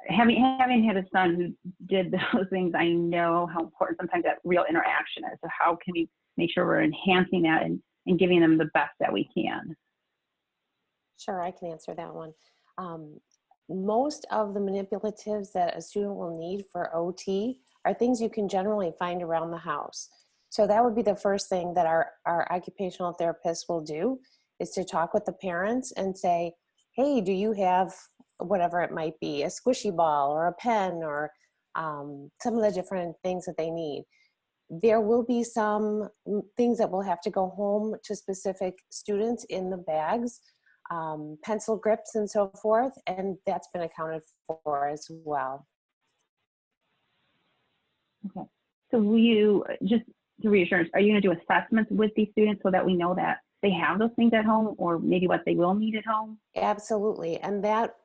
Having had a son who did those things, I know how important sometimes that real interaction is. So how can we make sure we're enhancing that and giving them the best that we can? Sure, I can answer that one. Most of the manipulatives that a student will need for OT are things you can generally find around the house. So that would be the first thing that our occupational therapists will do, is to talk with the parents and say, hey, do you have whatever it might be, a squishy ball or a pen or some of the different things that they need. There will be some things that will have to go home to specific students in the bags, pencil grips and so forth, and that's been accounted for as well. Okay. So will you, just to reassurance, are you going to do assessments with these students so that we know that they have those things at home, or maybe what they will need at home? Absolutely, and that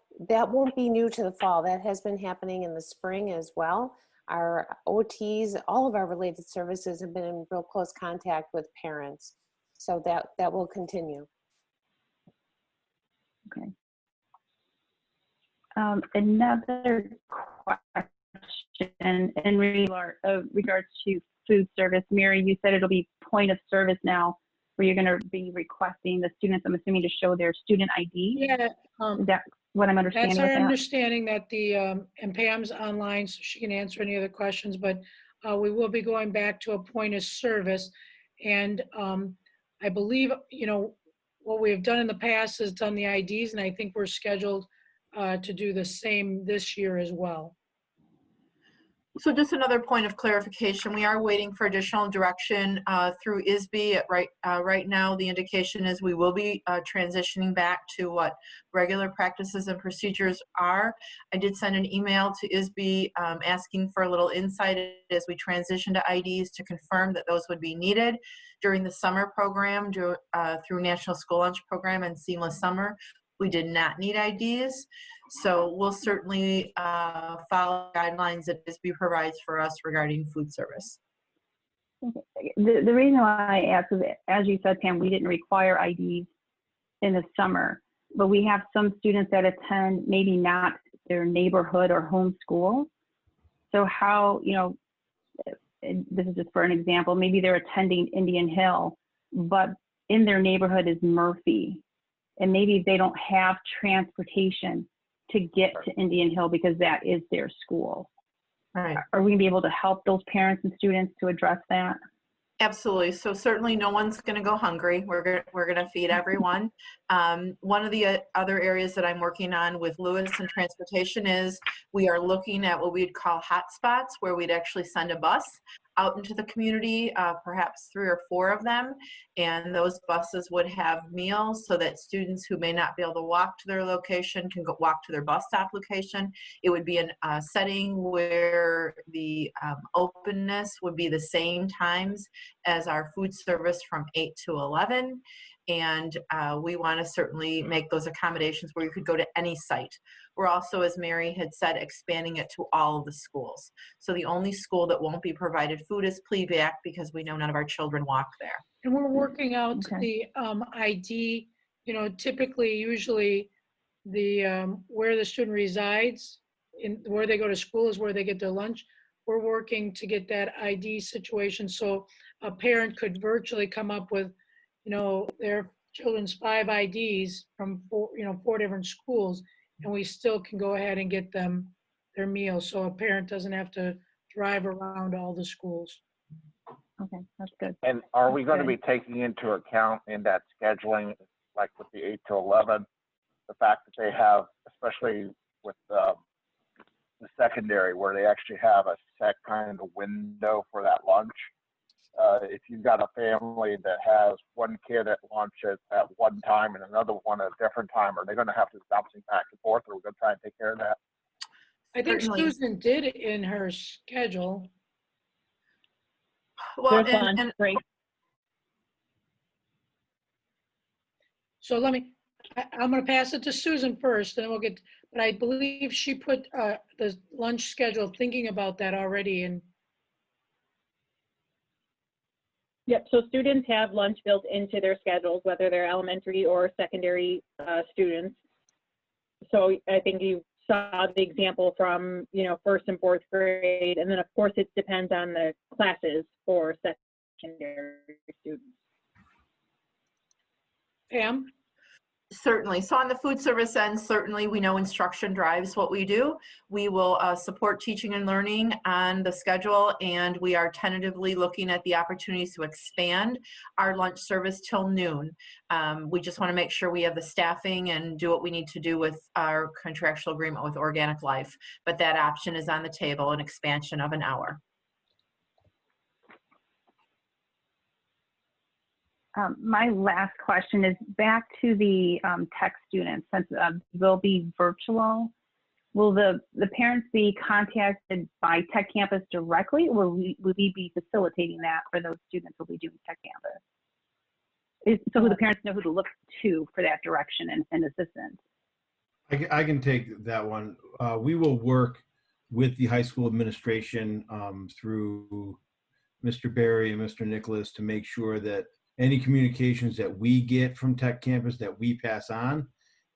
won't be new to the fall. That has been happening in the spring as well. Our OTs, all of our related services have been in real close contact with parents. So that will continue. Okay. Another question in regards to food service. Mary, you said it'll be point of service now, where you're going to be requesting the students, I'm assuming, to show their student ID. Yeah. Is that what I'm understanding? That's our with that? understanding, that the, and Pam's online, so she can answer any other questions, but we will be going back to a point of service. And I believe, you know, what we've done in the past is done the IDs, and I think we're scheduled to do the same this year as well. So just another point of clarification, we are waiting for additional direction through ISB. Right now, the indication is we will be transitioning back to what regular practices and procedures are. I did send an email to ISB asking for a little insight as we transition to IDs, to confirm that those would be needed during the summer program through National School Lunch Program and Seamless Summer. We did not need IDs, so we'll certainly follow guidelines that ISB provides for us regarding food service. Okay. The reason why I asked is, as you said, Pam, we didn't require IDs in the summer, but we have some students that attend maybe not their neighborhood or home school. So how, you know, this is just for an example, maybe they're attending Indian Hill, but in their neighborhood is Murphy. And maybe they don't have transportation to get to Indian Hill because that is their school. Right. Are we gonna be able to help those parents and students to address that? Absolutely. So certainly no one's going to go hungry. We're going to feed everyone. One of the other areas that I'm working on with Lewis and transportation is we are looking at what we'd call hotspots, where we'd actually send a bus out into the community, perhaps 3 or 4 of them, and those buses would have meals so that students who may not be able to walk to their location can go walk to their bus stop location. It would be a setting where the openness would be the same times as our food service from 8 to 11. And we want to certainly make those accommodations where you could go to any site. We're also, as Mary had said, expanding it to all of the schools. So the only school that won't be provided food is Plevac, because we know none of our children walk there. And we're working out Okay. the ID, you know, typically, usually the where the student resides, in where they go to school is where they get their lunch. We're working to get that ID situation so a parent could virtually come up with, you know, their children's 5 IDs from 4 different schools, and we still can go ahead and get them their meals, so a parent doesn't have to drive around all the schools. Okay, that's good. And are we going to Okay. be taking into account in that scheduling, like with the 8 to 11, the fact that they have, especially with the secondary, where they actually have a set kind of window for that lunch? If you've got a family that has one kid at lunch at one time and another one at a different time, are they going to have to bouncing back and forth, or are we going to try and take care of that? I think Certainly. Susan did it in her schedule. Well, There's lunch break. So I'm going to pass it to Susan first, and then we'll get, but I believe she put the lunch schedule thinking about that already. And Yep, so students have lunch built into their schedules, whether they're elementary or secondary students. So I think you saw the example from, you know, 1st and 4th grade, and then of course it depends on the classes for secondary students. Pam? Certainly. So on the food service end, certainly we know instruction drives what we do. We will support teaching and learning on the schedule, and we are tentatively looking at the opportunities to expand our lunch service till noon. We just want to make sure we have the staffing and do what we need to do with our contractual agreement with Organic Life. But that option is on the table, an expansion of an hour. My last question is back to the tech students. Since they'll be virtual, will the parents be contacted by Tech Campus directly, or will we be facilitating that for those students who will be doing Tech Campus? So who the parents know who to look to for that direction and assistance? I can take that one. We will work with the high school administration through Mr. Barry and Mr. Nicholas to make sure that any communications that we get from Tech Campus that we pass on.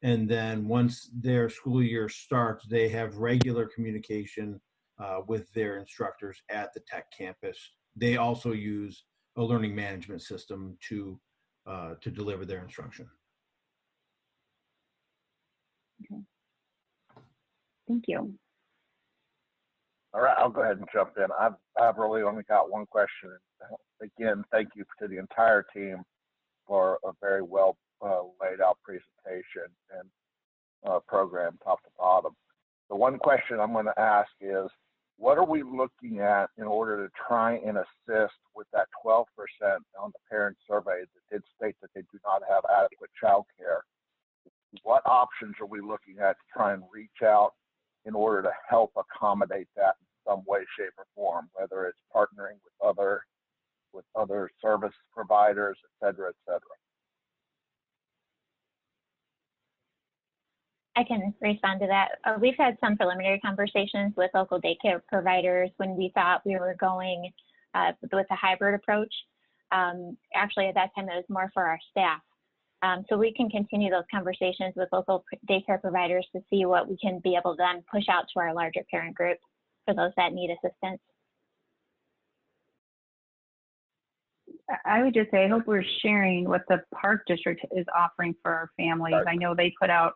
And then once their school year starts, they have regular communication with their instructors at the Tech Campus. They also use a learning management system to deliver their instruction. Okay. Thank you. All right, I'll go ahead and jump in. I've really only got one question. Again, thank you to the entire team for a very well laid out presentation and program top to bottom. The one question I'm going to ask is, what are we looking at in order to try and assist with that 12% on the parent survey that did state that they do not have adequate child care? What options are we looking at to try and reach out in order to help accommodate that in some way, shape, or form, whether it's partnering with other service providers, et cetera, et cetera? I can respond to that. We've had some preliminary conversations with local daycare providers when we thought we were going with a hybrid approach. Actually, at that time, it was more for our staff. So we can continue those conversations with local daycare providers to see what we can be able to then push out to our larger parent group for those that need assistance. I would just say, I hope we're sharing what the Park District is offering for our families. I know they put out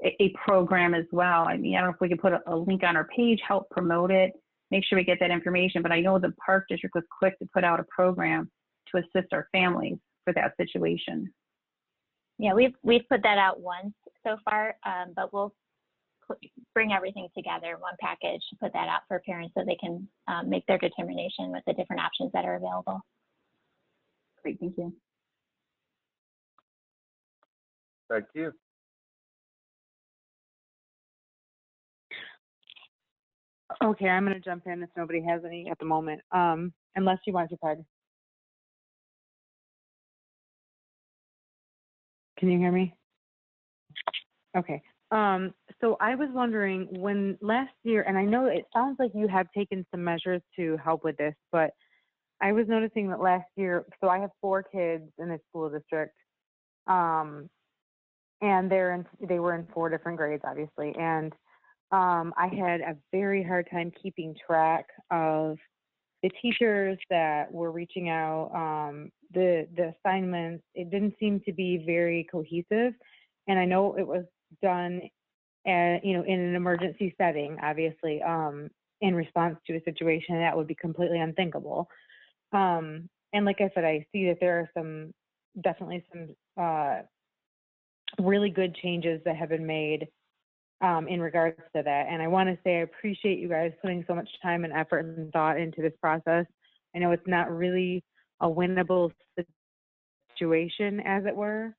a program as well. I mean, I don't know if we could put a link on our page, help promote it, make sure we get that information. But I know the Park District was quick to put out a program to assist our families for that situation. Yeah, we've put that out once so far, but we'll bring everything together in one package to put that out for parents so they can make their determination with the different options that are available. Great, thank you. Thank you. Okay, I'm going to jump in if nobody has any at the moment, unless you want to, Peg. Can you hear me? Okay. So I was wondering, when last year, and I know it sounds like you have taken some measures to help with this, but I was noticing that last year, so I have 4 kids in a school district, and they were in 4 different grades, obviously, and I had a very hard time keeping track of the teachers that were reaching out, the assignments. It didn't seem to be very cohesive, and I know it was done, in an emergency setting, obviously, in response to a situation that would be completely unthinkable. And like I said, I see that there are definitely some really good changes that have been made in regards to that. And I want to say I appreciate you guys putting so much time and effort and thought into this process. I know it's not really a winnable situation, as it were,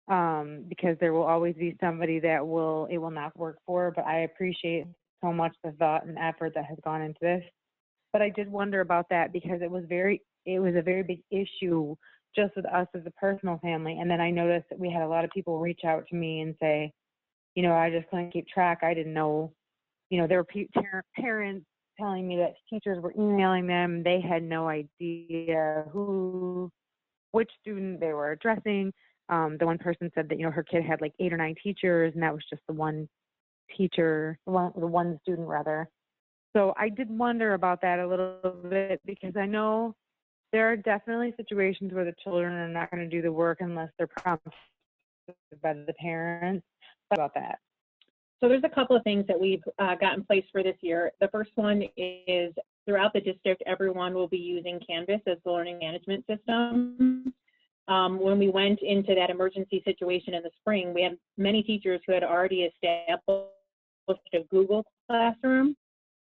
because there will always be somebody that it will not work for, but I appreciate so much the thought and effort that has gone into this. But I did wonder about that because it was a very big issue just with us as a personal family. And then I noticed that we had a lot of people reach out to me and say, I just couldn't keep track. I didn't know, there were parents telling me that teachers were emailing them. They had no idea which student they were addressing. The one person said that, her kid had like 8 or 9 teachers, and that was just the one teacher, the one student rather. So I did wonder about that a little bit, because I know there are definitely situations where the children are not going to do the work unless they're prompted by the parents. About that. So there's a couple of things that we've got in place for this year. The first one is throughout the district, everyone will be using Canvas as the learning management system. When we went into that emergency situation in the spring, we had many teachers who had already established a Google Classroom,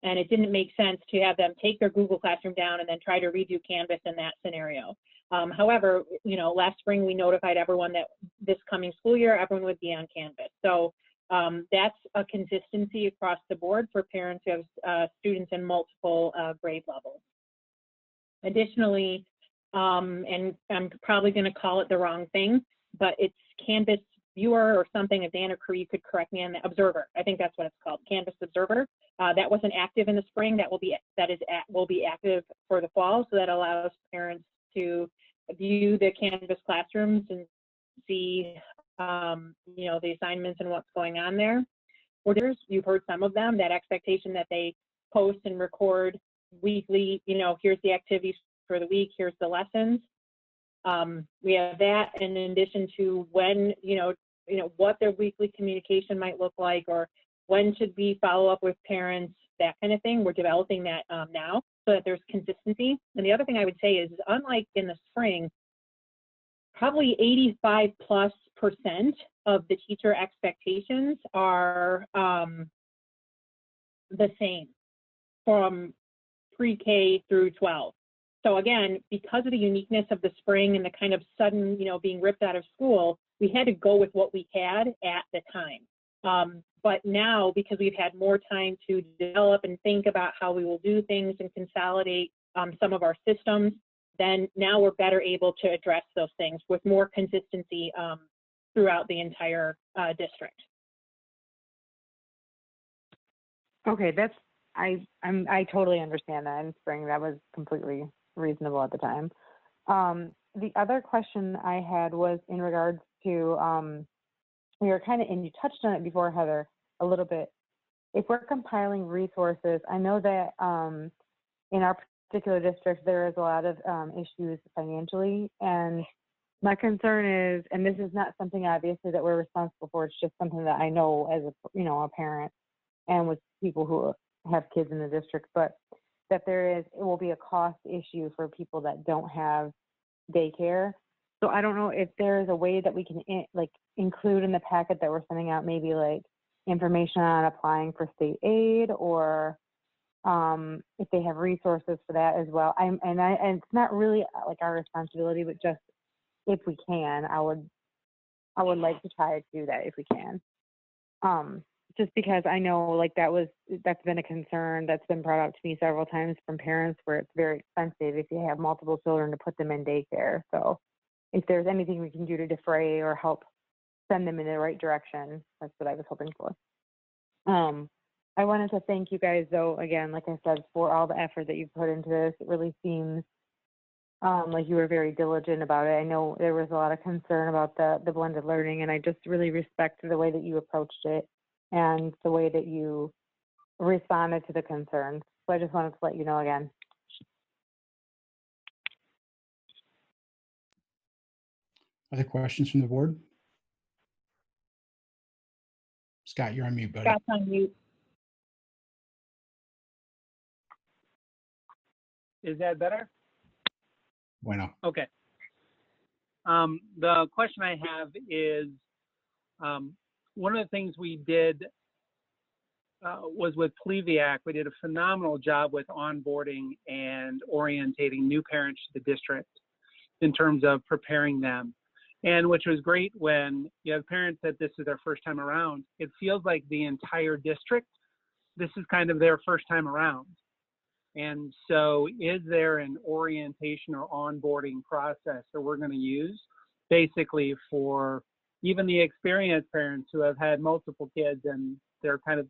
and it didn't make sense to have them take their Google Classroom down and then try to redo Canvas in that scenario. However, last spring we notified everyone that this coming school year, everyone would be on Canvas. So that's a consistency across the board for parents who have students in multiple grade levels. Additionally, and I'm probably going to call it the wrong thing, but it's Canvas Viewer or something. If Dan or Cree could correct me on the Observer. I think that's what it's called, Canvas Observer. That wasn't active in the spring. Will be active for the fall. So that allows parents to view the Canvas classrooms and see, the assignments and what's going on there. Orders, you've heard some of them. That expectation that they post and record weekly. Here's the activities for the week. Here's the lessons. We have that, and in addition to when, what their weekly communication might look like, or when should we follow up with parents, that kind of thing. We're developing that now so that there's consistency. And the other thing I would say is, unlike in the spring, probably 85+% of the teacher expectations are the same from pre-K through 12. So again, because of the uniqueness of the spring and the kind of sudden, being ripped out of school, we had to go with what we had at the time. But now, because we've had more time to develop and think about how we will do things and consolidate some of our systems, then now we're better able to address those things with more consistency throughout the entire district. Okay, I totally understand that in spring. That was completely reasonable at the time. The other question I had was in regards to, we were kind of, and you touched on it before, Heather, a little bit. If we're compiling resources, I know that in our particular district, there is a lot of issues financially. And my concern is, and this is not something obviously that we're responsible for, it's just something that I know as a parent and with people who have kids in the district, but that it will be a cost issue for people that don't have daycare. So I don't know if there is a way that we can include in the packet that we're sending out, maybe like information on applying for state aid, or if they have resources for that as well. And it's not really like our responsibility, but just if we can, I would like to try to do that if we can. Just because I know that's been a concern that's been brought up to me several times from parents, where it's very expensive if you have multiple children to put them in daycare. So if there's anything we can do to defray or help send them in the right direction, that's what I was hoping for. I wanted to thank you guys, though, again, like I said, for all the effort that you've put into this. It really seems like you were very diligent about it. I know there was a lot of concern about the blended learning, and I just really respect the way that you approached it and the way that you responded to the concerns. So I just wanted to let you know again. Other questions from the board? Scott, you're on mute, buddy. Scott's on mute. Is that better? Bueno. Okay. The question I have is, one of the things we did was with Pleviac. We did a phenomenal job with onboarding and orientating new parents to the district in terms of preparing them. And which was great when you have parents that this is their first time around. It feels like the entire district, this is kind of their first time around. And so is there an orientation or onboarding process that we're going to use basically for even the experienced parents who have had multiple kids, and they're kind of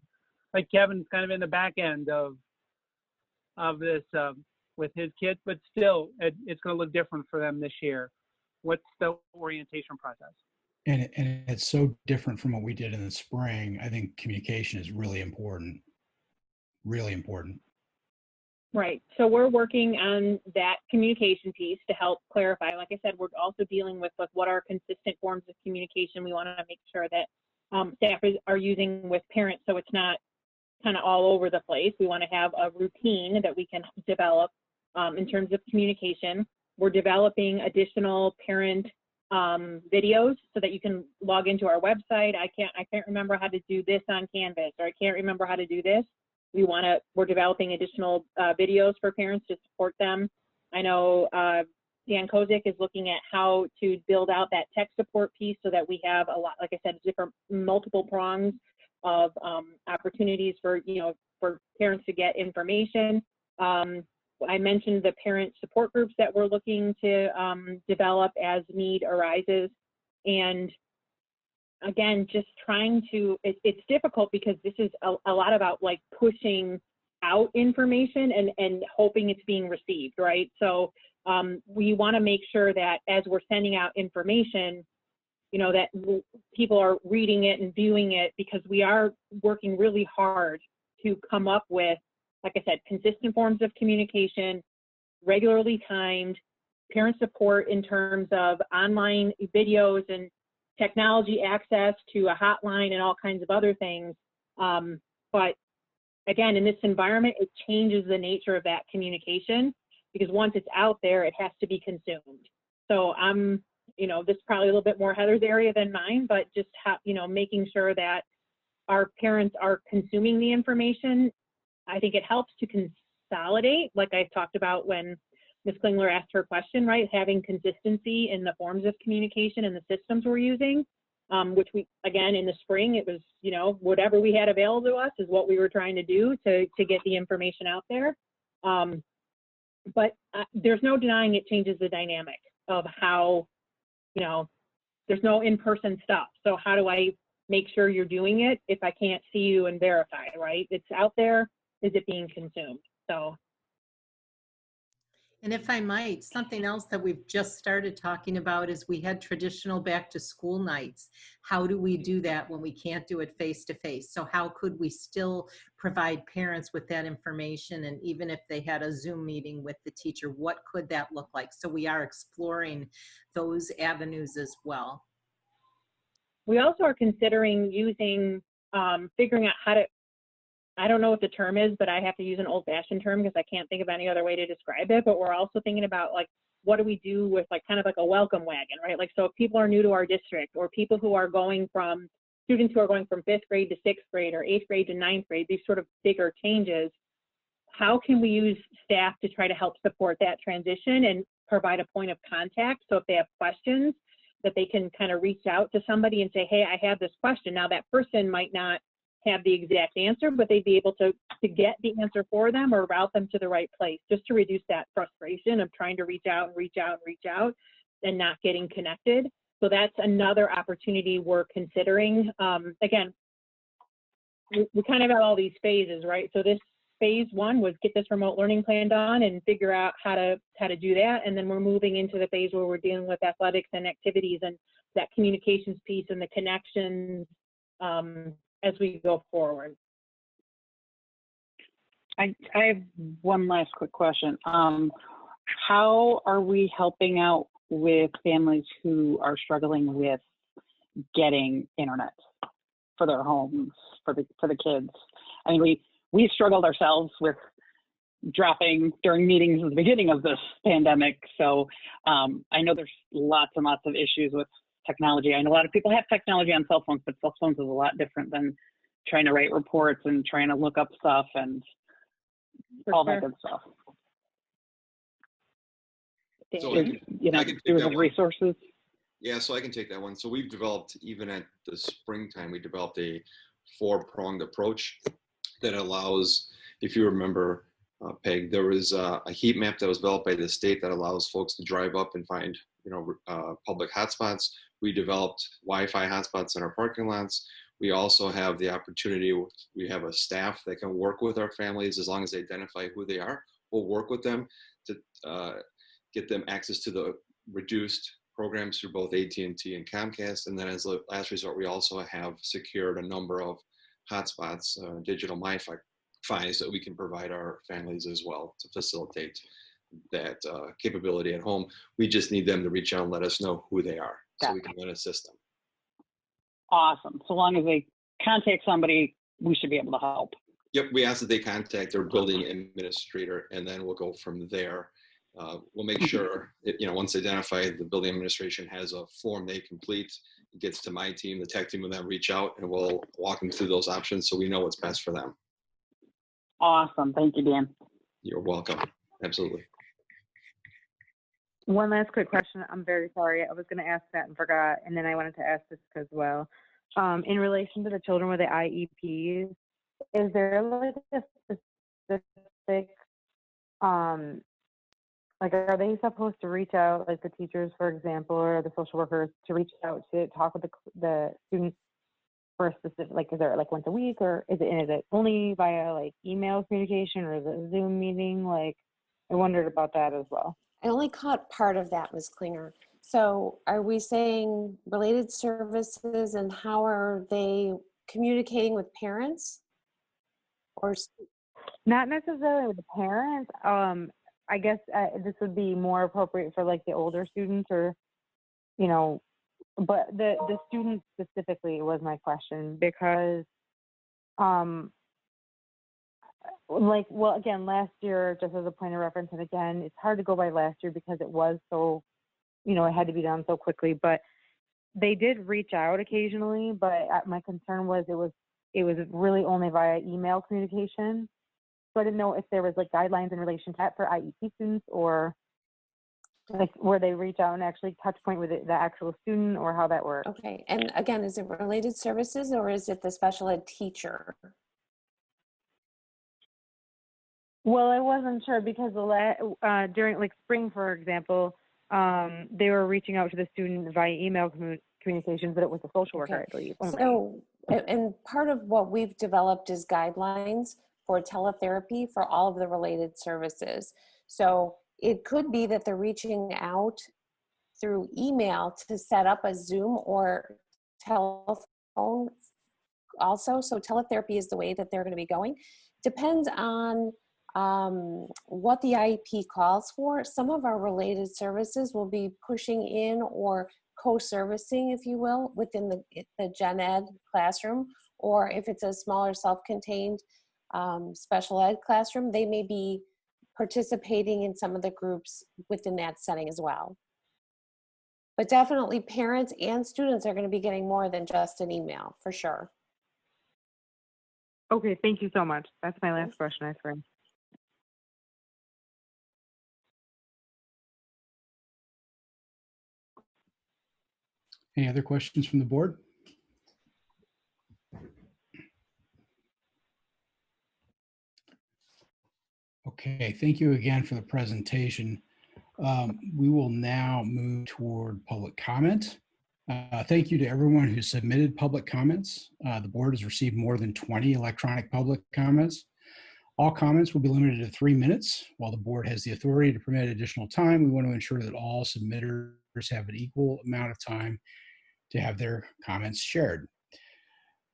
like Kevin's kind of in the back end of this with his kids, but still it's going to look different for them this year. What's the orientation process? And it's so different from what we did in the spring. I think communication is really important. Really important. Right. So we're working on that communication piece to help clarify. Like I said, we're also dealing with what are consistent forms of communication. We want to make sure that staff are using with parents so it's not kind of all over the place. We want to have a routine that we can develop in terms of communication. We're developing additional parent videos so that you can log into our website. I can't remember how to do this on Canvas, or I can't remember how to do this. We're developing additional videos for parents to support them. I know Dan Kozik is looking at how to build out that tech support piece so that we have a lot, like I said, different multiple prongs of opportunities for parents to get information. I mentioned the parent support groups that we're looking to develop as need arises. And again, just trying to, it's difficult because this is a lot about like pushing out information and hoping it's being received, right? So we want to make sure that as we're sending out information, that people are reading it and viewing it, because we are working really hard to come up with, like I said, consistent forms of communication, regularly timed, parent support in terms of online videos and technology access to a hotline and all kinds of other things. But again, in this environment, it changes the nature of that communication, because once it's out there, it has to be consumed. So this is probably a little bit more Heather's area than mine, but just making sure that our parents are consuming the information. I think it helps to consolidate, like I talked about when Ms. Klingler asked her question, right? Having consistency in the forms of communication and the systems we're using, which we, again, in the spring, it was, whatever we had available to us is what we were trying to do to get the information out there. But there's no denying it changes the dynamic of how, there's no in-person stuff. So how do I make sure you're doing it if I can't see you and verify, right? It's out there. Is it being consumed? So. And if I might, something else that we've just started talking about is we had traditional back to school nights. How do we do that when we can't do it face to face? So how could we still provide parents with that information? And even if they had a Zoom meeting with the teacher, what could that look like? So we are exploring those avenues as well. We also are considering using, figuring out how to, I don't know what the term is, but I have to use an old-fashioned term because I can't think of any other way to describe it. But we're also thinking about, like, what do we do with, like, kind of like a welcome wagon, right? Like, so if people are new to our district, or people who are students who are going from 5th grade to 6th grade or 8th grade to 9th grade, these sort of bigger changes, how can we use staff to try to help support that transition and provide a point of contact? So if they have questions, that they can kind of reach out to somebody and say, hey, I have this question. Now that person might not have the exact answer, but they'd be able to get the answer for them or route them to the right place, just to reduce that frustration of trying to reach out and not getting connected. So that's another opportunity we're considering. Again, we kind of got all these phases, right? So this phase one was get this remote learning plan done and figure out how to do that. And then we're moving into the phase where we're dealing with athletics and activities and that communications piece and the connections as we go forward. I have one last quick question. How are we helping out with families who are struggling with getting internet for their homes, for the kids? I mean, we struggled ourselves with dropping during meetings at the beginning of this pandemic. So I know there's lots and lots of issues with technology. I know a lot of people have technology on cell phones, but cell phones is a lot different than trying to write reports and trying to look up stuff and all that good stuff. So do we have resources? Yeah, so I can take that one. So we've developed, even at the springtime, we developed a 4-pronged approach that allows, if you remember, Peg, there was a heat map that was developed by the state that allows folks to drive up and find, public hotspots. We developed Wi-Fi hotspots in our parking lots. We also have the opportunity, we have a staff that can work with our families as long as they identify who they are. We'll work with them to get them access to the reduced programs through both AT&T and Comcast. And then as a last resort, we also have secured a number of hotspots, digital fine so that we can provide our families as well to facilitate that capability at home. We just need them to reach out and let us know who they are so we can then assist them. Awesome. So long as they contact somebody, we should be able to help. Yep, we ask that they contact their building administrator, and then we'll go from there. We'll make sure, once identified, the building administration has a form they complete. It gets to my team, the tech team will then reach out, and we'll walk them through those options so we know what's best for them. Awesome. Thank you, Dan. You're welcome. Absolutely. One last quick question. I'm very sorry. I was going to ask that and forgot, and then I wanted to ask this as well. In relation to the children with the IEPs, is there like a specific, like, are they supposed to reach out, like the teachers, for example, or the social workers, to reach out to talk with the students for a specific, like, is there like once a week, or is it only via like email communication, or is it a Zoom meeting? Like, I wondered about that as well. I only caught part of that, Ms. Klinger. So are we saying related services, and how are they communicating with parents? Or not necessarily with the parents. I guess this would be more appropriate for like the older students, or, but the students specifically was my question, because again, last year, just as a point of reference, and again, it's hard to go by last year because it was so, it had to be done so quickly, but they did reach out occasionally, but my concern was it was really only via email communication. So I didn't know if there was like guidelines in relation to that for IEP students, or like where they reach out and actually touch point with the actual student, or how that works. Okay, and again, is it related services, or is it the special ed teacher? Well, I wasn't sure because during like spring, for example, they were reaching out to the student via email communications, but it was a social worker, I believe. So, and part of what we've developed is guidelines for teletherapy for all of the related services. So it could be that they're reaching out through email to set up a Zoom or telephone also. So teletherapy is the way that they're going to be going. Depends on what the IEP calls for. Some of our related services will be pushing in or co-servicing, if you will, within the gen ed classroom, or if it's a smaller self-contained special ed classroom, they may be participating in some of the groups within that setting as well. But definitely parents and students are going to be getting more than just an email, for sure. Okay, thank you so much. That's my last question, I swear. Any other questions from the board? Okay, thank you again for the presentation. We will now move toward public comment. Thank you to everyone who submitted public comments. The board has received more than 20 electronic public comments. All comments will be limited to 3 minutes. While the board has the authority to permit additional time, we want to ensure that all submitters have an equal amount of time to have their comments shared.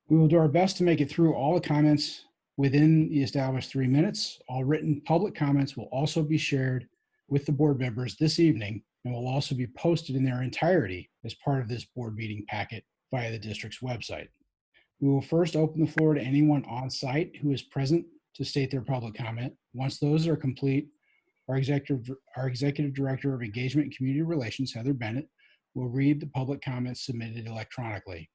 We will do our best to make it through all the comments within the established 3 minutes. All written public comments will also be shared with the board members this evening and will also be posted in their entirety as part of this board meeting packet via the district's website. We will first open the floor to anyone on site who is present to state their public comment. Once those are complete, our Executive Director of Engagement and Community Relations, Heather Bennett, will read the public comments submitted electronically.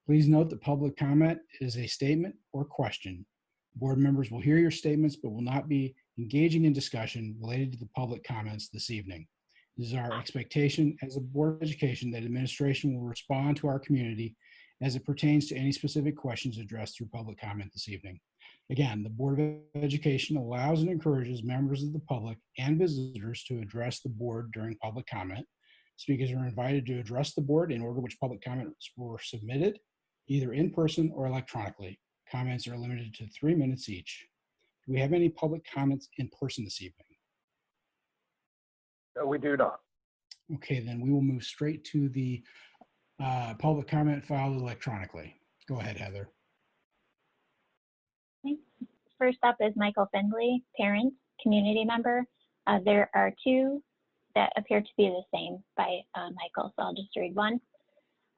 Please note that public comment is a statement or question. Board members will hear your statements but will not be engaging in discussion related to the public comments this evening. It is our expectation as a Board of Education that administration will respond to our community as it pertains to any specific questions addressed through public comment this evening. Again, the Board of Education allows and encourages members of the public and visitors to address the board during public comment. Speakers are invited to address the board in order which public comments were submitted, either in person or electronically. Comments are limited to 3 minutes each. Do we have any public comments in person this evening? No, we do not. Okay, then we will move straight to the public comment filed electronically. Go ahead, Heather. First up is Michael Findley, parent, community member. There are two that appear to be the same by Michael, so I'll just read one.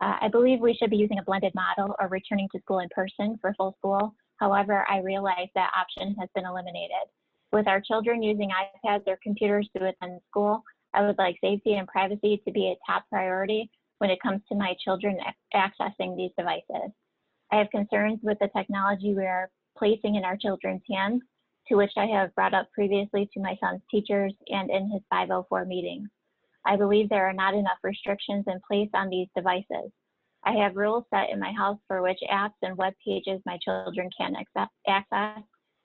I believe we should be using a blended model or returning to school in person for full school. However, I realize that option has been eliminated. With our children using iPads or computers to attend school, I would like safety and privacy to be a top priority when it comes to my children accessing these devices. I have concerns with the technology we are placing in our children's hands, to which I have brought up previously to my son's teachers and in his 504 meetings. I believe there are not enough restrictions in place on these devices. I have rules set in my house for which apps and web pages my children can access,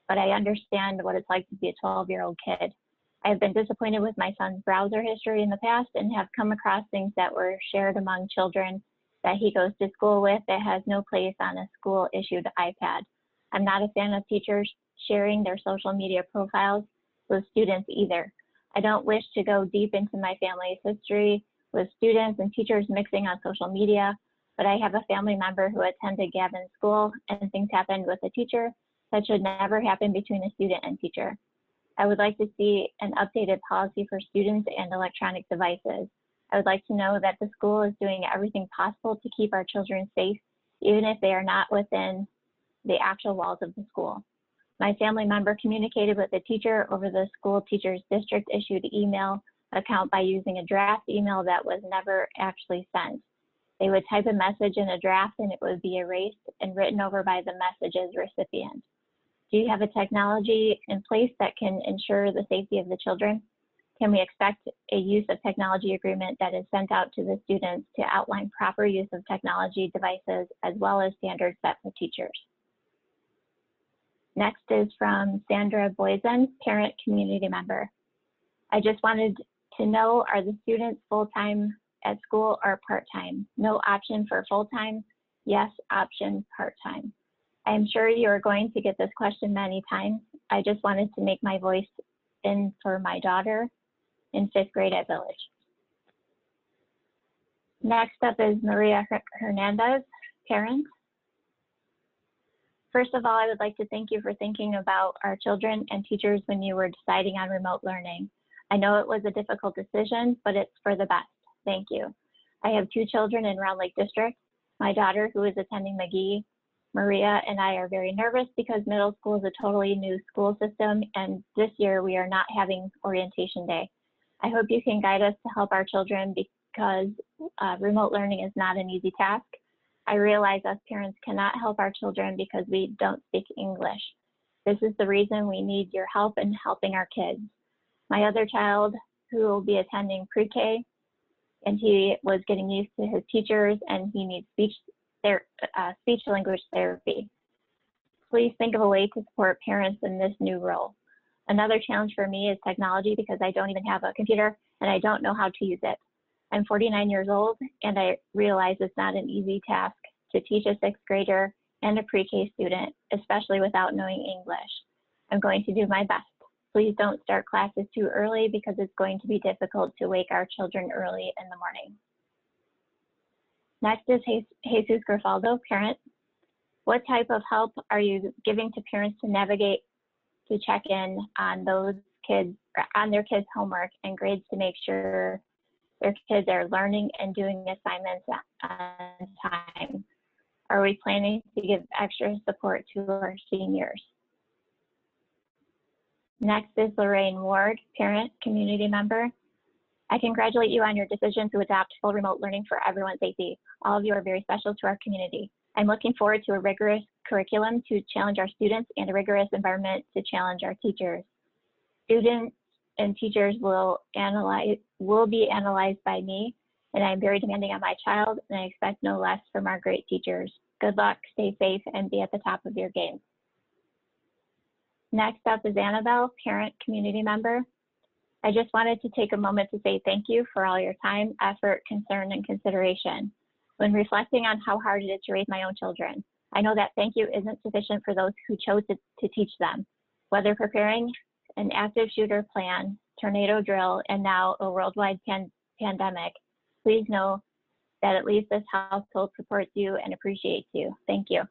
but I understand what it's like to be a 12-year-old kid. I have been disappointed with my son's browser history in the past and have come across things that were shared among children that he goes to school with that has no place on a school-issued iPad. I'm not a fan of teachers sharing their social media profiles with students either. I don't wish to go deep into my family's history with students and teachers mixing on social media, but I have a family member who attended Gavin's school and things happened with a teacher that should never happen between a student and teacher. I would like to see an updated policy for students and electronic devices. I would like to know that the school is doing everything possible to keep our children safe, even if they are not within the actual walls of the school. My family member communicated with the teacher over the school teacher's district issued email account by using a draft email that was never actually sent. They would type a message in a draft and it would be erased and written over by the message's recipient. Do you have a technology in place that can ensure the safety of the children? Can we expect a use of technology agreement that is sent out to the students to outline proper use of technology devices as well as standards set for teachers? Next is from Sandra Boysen, parent community member. I just wanted to know, are the students full-time at school or part-time? No option for full-time, yes option part-time. I'm sure you are going to get this question many times. I just wanted to make my voice in for my daughter in 5th grade at Village. Next up is Maria Hernandez, parent. First of all, I would like to thank you for thinking about our children and teachers when you were deciding on remote learning. I know it was a difficult decision, but it's for the best. Thank you. I have 2 children in Round Lake District. My daughter, who is attending McGee, Maria, and I are very nervous because middle school is a totally new school system, and this year we are not having orientation day. I hope you can guide us to help our children because remote learning is not an easy task. I realize us parents cannot help our children because we don't speak English. This is the reason we need your help in helping our kids. My other child, who will be attending pre-K, and he was getting used to his teachers and he needs speech language therapy. Please think of a way to support parents in this new role. Another challenge for me is technology because I don't even have a computer and I don't know how to use it. I'm 49 years old and I realize it's not an easy task to teach a 6th grader and a pre-K student, especially without knowing English. I'm going to do my best. Please don't start classes too early because it's going to be difficult to wake our children early in the morning. Next is Jesus Grafaldo, parent. What type of help are you giving to parents to navigate to check in on those kids, on their kids' homework and grades to make sure their kids are learning and doing assignments on time? Are we planning to give extra support to our seniors? Next is Lorraine Ward, parent, community member. I congratulate you on your decision to adopt full remote learning for everyone's safety. All of you are very special to our community. I'm looking forward to a rigorous curriculum to challenge our students and a rigorous environment to challenge our teachers. Students and teachers will be analyzed by me, and I'm very demanding on my child, and I expect no less from our great teachers. Good luck, stay safe, and be at the top of your game. Next up is Annabelle, parent, community member. I just wanted to take a moment to say thank you for all your time, effort, concern, and consideration. When reflecting on how hard it is to raise my own children, I know that thank you isn't sufficient for those who chose to teach them. Whether preparing an active shooter plan, tornado drill, and now a worldwide pandemic, please know that at least this household supports you and appreciates you. Thank you.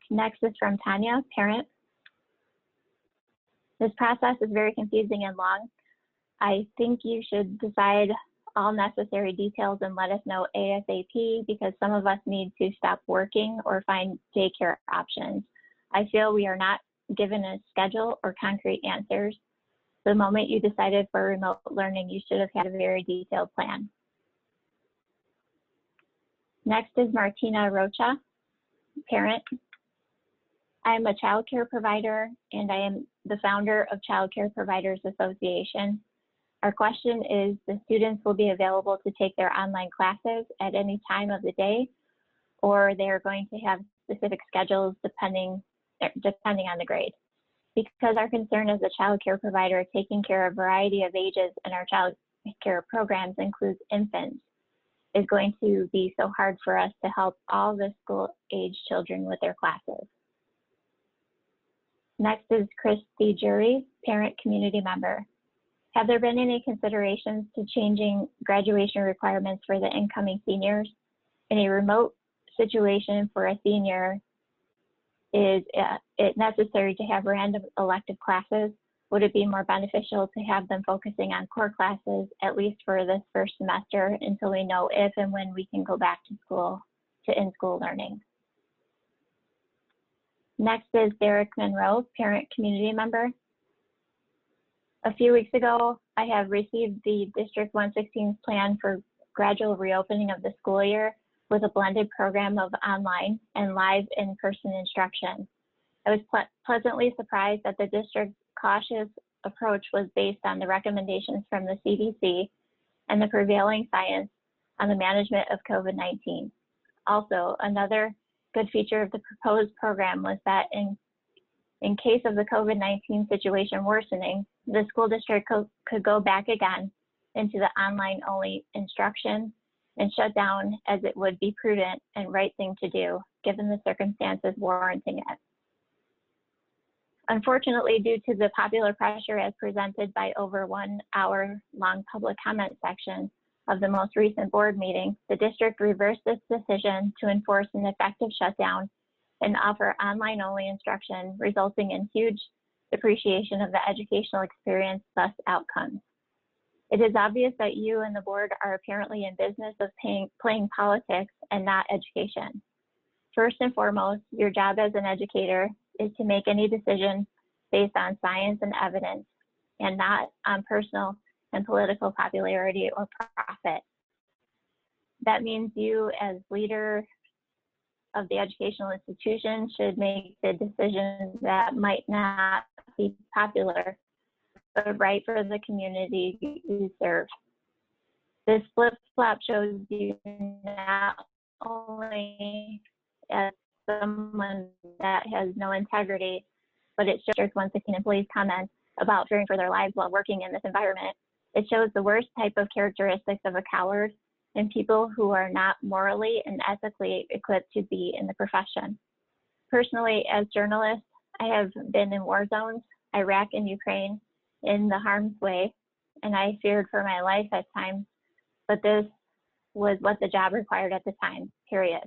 Next is from Tanya, parent. This process is very confusing and long. I think you should decide all necessary details and let us know ASAP because some of us need to stop working or find daycare options. I feel we are not given a schedule or concrete answers. The moment you decided for remote learning, you should have had a very detailed plan. Next is Martina Rocha, parent. I am a child care provider and I am the founder of Child Care Providers Association. Our question is, the students will be available to take their online classes at any time of the day, or they are going to have specific schedules depending on the grade. Because our concern as a child care provider taking care of a variety of ages in our child care programs includes infants, is going to be so hard for us to help all the school-age children with their classes. Next is Christy Jury, parent community member. Have there been any considerations to changing graduation requirements for the incoming seniors? In a remote situation for a senior, is it necessary to have random elective classes? Would it be more beneficial to have them focusing on core classes, at least for this first semester, until we know if and when we can go back to school, to in-school learning? Next is Derek Monroe, parent community member. A few weeks ago, I have received the District 116's plan for gradual reopening of the school year with a blended program of online and live in-person instruction. I was pleasantly surprised that the district's cautious approach was based on the recommendations from the CDC and the prevailing science on the management of COVID-19. Also, another good feature of the proposed program was that in case of the COVID-19 situation worsening, the school district could go back again into the online-only instruction and shut down as it would be prudent and right thing to do, given the circumstances warranting it. Unfortunately, due to the popular pressure as presented by over 1 hour long public comment section of the most recent board meeting, the district reversed its decision to enforce an effective shutdown and offer online-only instruction, resulting in huge depreciation of the educational experience, thus outcomes. It is obvious that you and the board are apparently in business of playing politics and not education. First and foremost, your job as an educator is to make any decision based on science and evidence and not on personal and political popularity or profit. That means you as leader of the educational institution should make the decisions that might not be popular, but right for the community you serve. This flip-flop shows you not only as someone that has no integrity, but it shows 116 employees' comments about fearing for their lives while working in this environment. It shows the worst type of characteristics of a coward and people who are not morally and ethically equipped to be in the profession. Personally, as journalists, I have been in war zones, Iraq and Ukraine, in the harm's way, and I feared for my life at times, but this was what the job required at the time, period.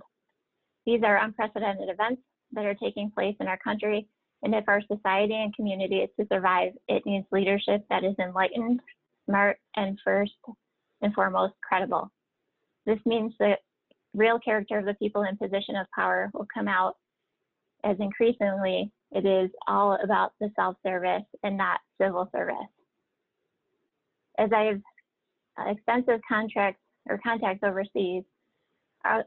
These are unprecedented events that are taking place in our country, and if our society and community is to survive, it needs leadership that is enlightened, smart, and first and foremost, credible. This means the real character of the people in position of power will come out, as increasingly it is all about the self-service and not civil service. As I have extensive contacts overseas,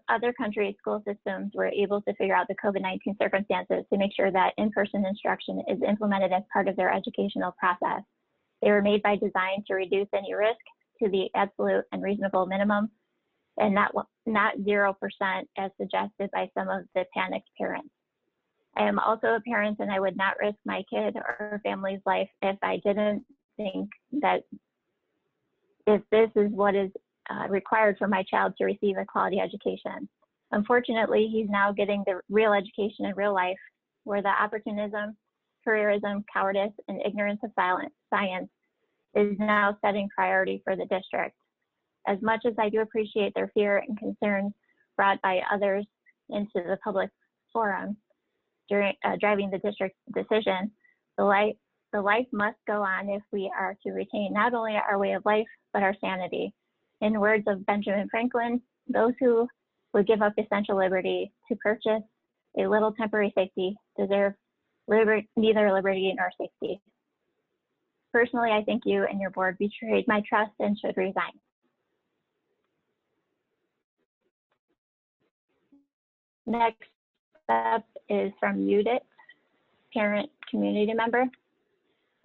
other countries' school systems were able to figure out the COVID-19 circumstances to make sure that in-person instruction is implemented as part of their educational process. They were made by design to reduce any risk to the absolute and reasonable minimum, and not 0% as suggested by some of the panicked parents. I am also a parent, and I would not risk my kid or family's life if I didn't think that if this is what is required for my child to receive a quality education. Unfortunately, he's now getting the real education in real life, where the opportunism, careerism, cowardice, and ignorance of science is now setting priority for the district. As much as I do appreciate their fear and concerns brought by others into the public forum, driving the district's decision. The life must go on if we are to retain not only our way of life, but our sanity. In the words of Benjamin Franklin, those who would give up essential liberty to purchase a little temporary safety deserve neither liberty nor safety. Personally, I think you and your board betrayed my trust and should resign. Next up is from Judith, parent community member.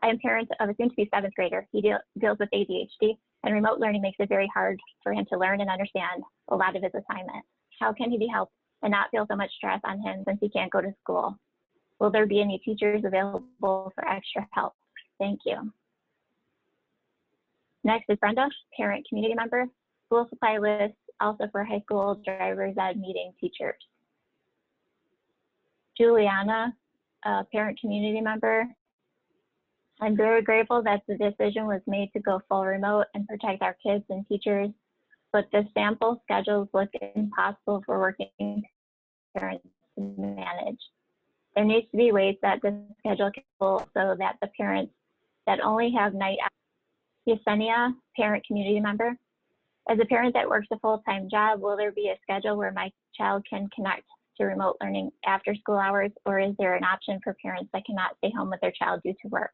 I am parent of a soon-to-be 7th grader. He deals with ADHD, and remote learning makes it very hard for him to learn and understand a lot of his assignments. How can he be helped and not feel so much stress on him since he can't go to school? Will there be any teachers available for extra help? Thank you. Next is Brenda, parent community member. School supply list also for high school driver's ed meeting teachers. Juliana, parent community member. I'm very grateful that the decision was made to go full remote and protect our kids and teachers, but the sample schedules look impossible for working parents to manage. There needs to be ways that the schedule can full so that the parents that only have night hours. Yesenia, parent community member. As a parent that works a full-time job, will there be a schedule where my child can connect to remote learning after school hours, or is there an option for parents that cannot stay home with their child due to work?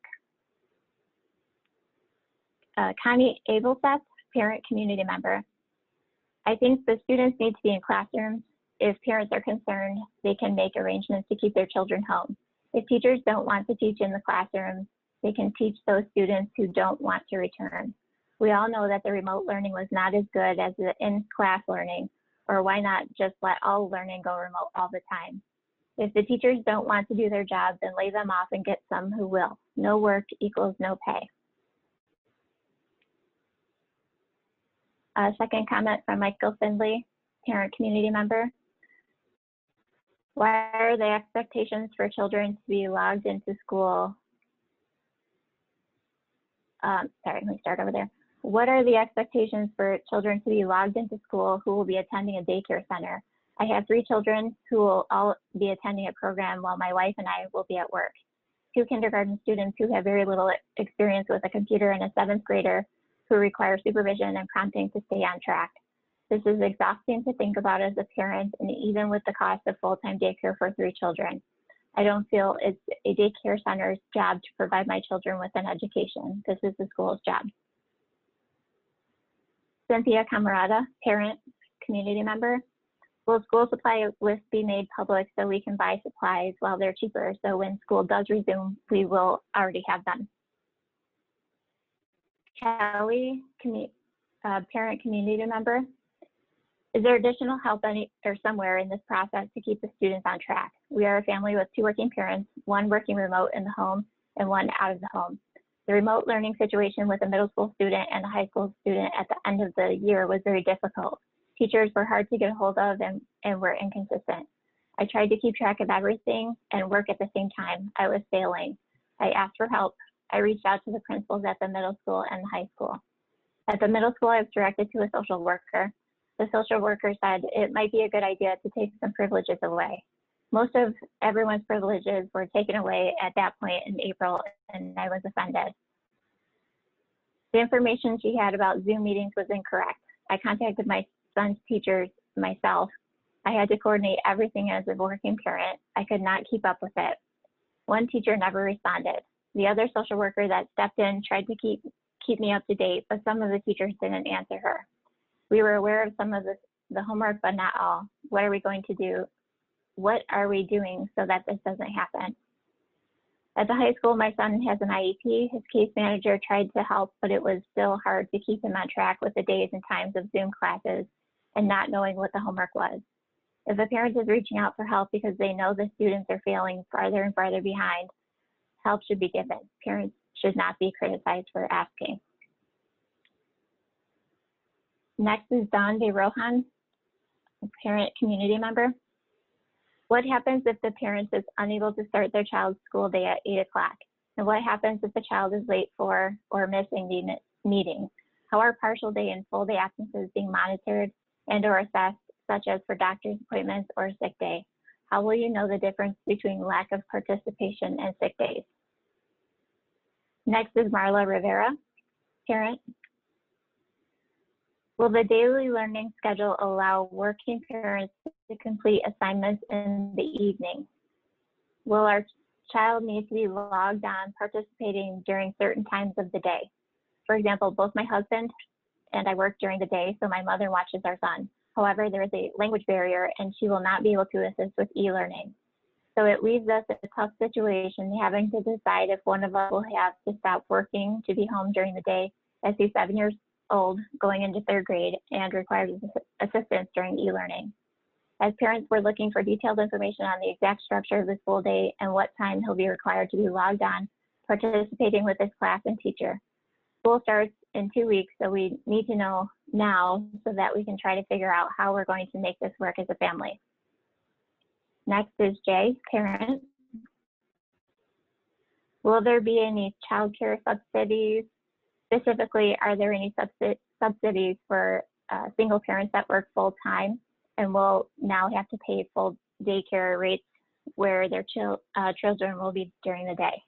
Connie Abelseth, parent community member. I think the students need to be in classrooms. If parents are concerned, they can make arrangements to keep their children home. If teachers don't want to teach in the classroom, they can teach those students who don't want to return. We all know that the remote learning was not as good as the in-class learning, or why not just let all learning go remote all the time? If the teachers don't want to do their job, then lay them off and get some who will. No work equals no pay. Second comment from Michael Findley, parent community member. Why are the expectations for children to be logged into school? Sorry, let me start over there. What are the expectations for children to be logged into school who will be attending a daycare center? I have 3 children who will all be attending a program while my wife and I will be at work. 2 kindergarten students who have very little experience with a computer and a 7th grader who require supervision and prompting to stay on track. This is exhausting to think about as a parent, and even with the cost of full-time daycare for 3 children. I don't feel it's a daycare center's job to provide my children with an education. This is the school's job. Cynthia Camarada, parent, community member. Will school supply lists be made public so we can buy supplies while they're cheaper, so when school does resume, we will already have them? Kelly, parent community member. Is there additional help or somewhere in this process to keep the students on track? We are a family with 2 working parents, 1 working remote in the home and 1 out of the home. The remote learning situation with a middle school student and a high school student at the end of the year was very difficult. Teachers were hard to get a hold of and were inconsistent. I tried to keep track of everything and work at the same time. I was failing. I asked for help. I reached out to the principals at the middle school and the high school. At the middle school, I was directed to a social worker. The social worker said it might be a good idea to take some privileges away. Most of everyone's privileges were taken away at that point in April, and I was offended. The information she had about Zoom meetings was incorrect. I contacted my son's teachers myself. I had to coordinate everything as a working parent. I could not keep up with it. 1 teacher never responded. The other social worker that stepped in tried to keep me up to date, but some of the teachers didn't answer her. We were aware of some of the homework, but not all. What are we going to do? What are we doing so that this doesn't happen? At the high school, my son has an IEP. His case manager tried to help, but it was still hard to keep him on track with the days and times of Zoom classes and not knowing what the homework was. If a parent is reaching out for help because they know the students are failing farther and farther behind, help should be given. Parents should not be criticized for asking. Next is Dawn De Rohan, parent community member. What happens if the parent is unable to start their child's school day at 8 o'clock? And what happens if the child is late for or missing the meeting? How are partial day and full day absences being monitored and or assessed, such as for doctor's appointments or sick day? How will you know the difference between lack of participation and sick days? Next is Marla Rivera, parent. Will the daily learning schedule allow working parents to complete assignments in the evening? Will our child need to be logged on participating during certain times of the day? For example, both my husband and I work during the day, so my mother watches our son. However, there is a language barrier and she will not be able to assist with e-learning. So it leaves us in a tough situation, having to decide if one of us will have to stop working to be home during the day, as he's 7 years old, going into 3rd grade, and requires assistance during e-learning. As parents, we're looking for detailed information on the exact structure of the school day and what time he'll be required to be logged on, participating with his class and teacher. School starts in 2 weeks, so we need to know now so that we can try to figure out how we're going to make this work as a family. Next is Jay, parent. Will there be any child care subsidies? Specifically, are there any subsidies for single parents that work full time and will now have to pay full daycare rates where their children will be during the day?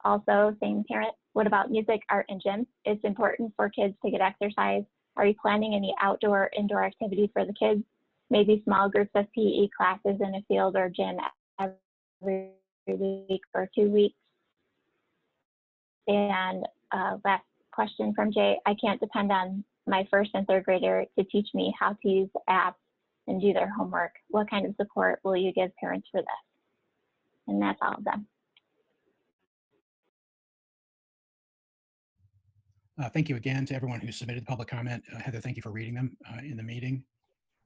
Also, same parent, what about music, art, and gym? It's important for kids to get exercise. Are you planning any outdoor, indoor activities for the kids? Maybe small groups of PE classes in a field or gym every week or 2 weeks. And last question from Jay, I can't depend on my 1st and 3rd grader to teach me how to use apps and do their homework. What kind of support will you give parents for this? And that's all of them. Thank you again to everyone who submitted public comment. Heather, thank you for reading them in the meeting.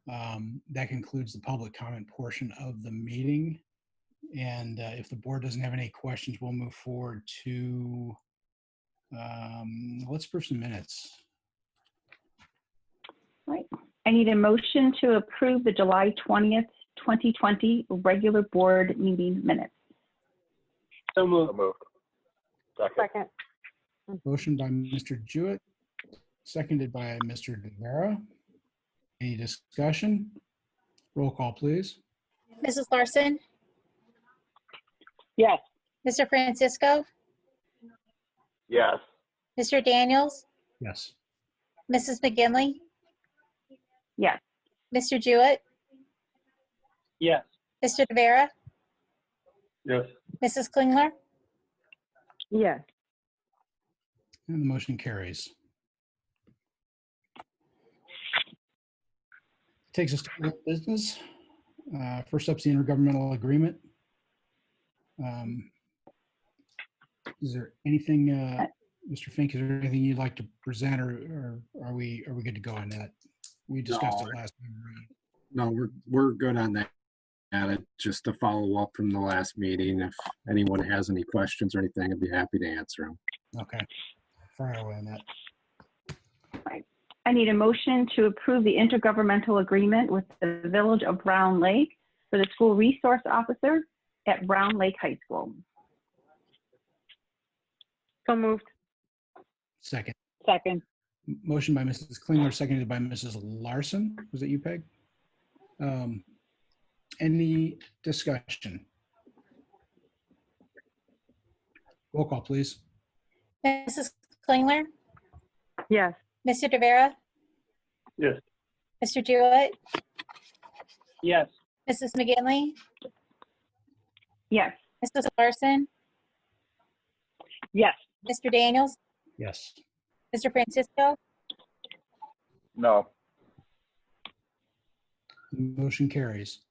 That concludes the public comment portion of the meeting. And if the board doesn't have any questions, we'll move forward to, let's approve some minutes. Right. I need a motion to approve the July 20th, 2020 regular board meeting minutes. So moved. Second. Motion by Mr. Jewett, seconded by Mr. Rivera. Any discussion? Roll call, please. Mrs. Larson, Yes. Mr. Francisco, Yes. Mr. Daniels, Yes. Mrs. McGinley, Yes. Mr. Jewett, Yes. Mr. Rivera, Yes. Mrs. Klingler, Yes. And the motion carries. Takes us to other business. First up is the intergovernmental agreement. Is there anything, Mr. Fink, is there anything you'd like to present, or are we good to go on that? We discussed it last time. No, we're good on that. Just to follow up from the last meeting, if anyone has any questions or anything, I'd be happy to answer them. Okay, fire away on that. Right. I need a motion to approve the intergovernmental agreement with the Village of Brown Lake for the school resource officer at Brown Lake High School. So moved. Second. Second. Motion by Mrs. Klingler, seconded by Mrs. Larson. Was it you, Peg? Any discussion? Roll call, please. Mrs. Klingler, Yes. Mr. Rivera, Yes. Mr. Jewett, Yes. Mrs. McGinley, Yes. Mrs. Larson, Yes. Mr. Daniels, Yes. Mr. Francisco, No. Motion carries.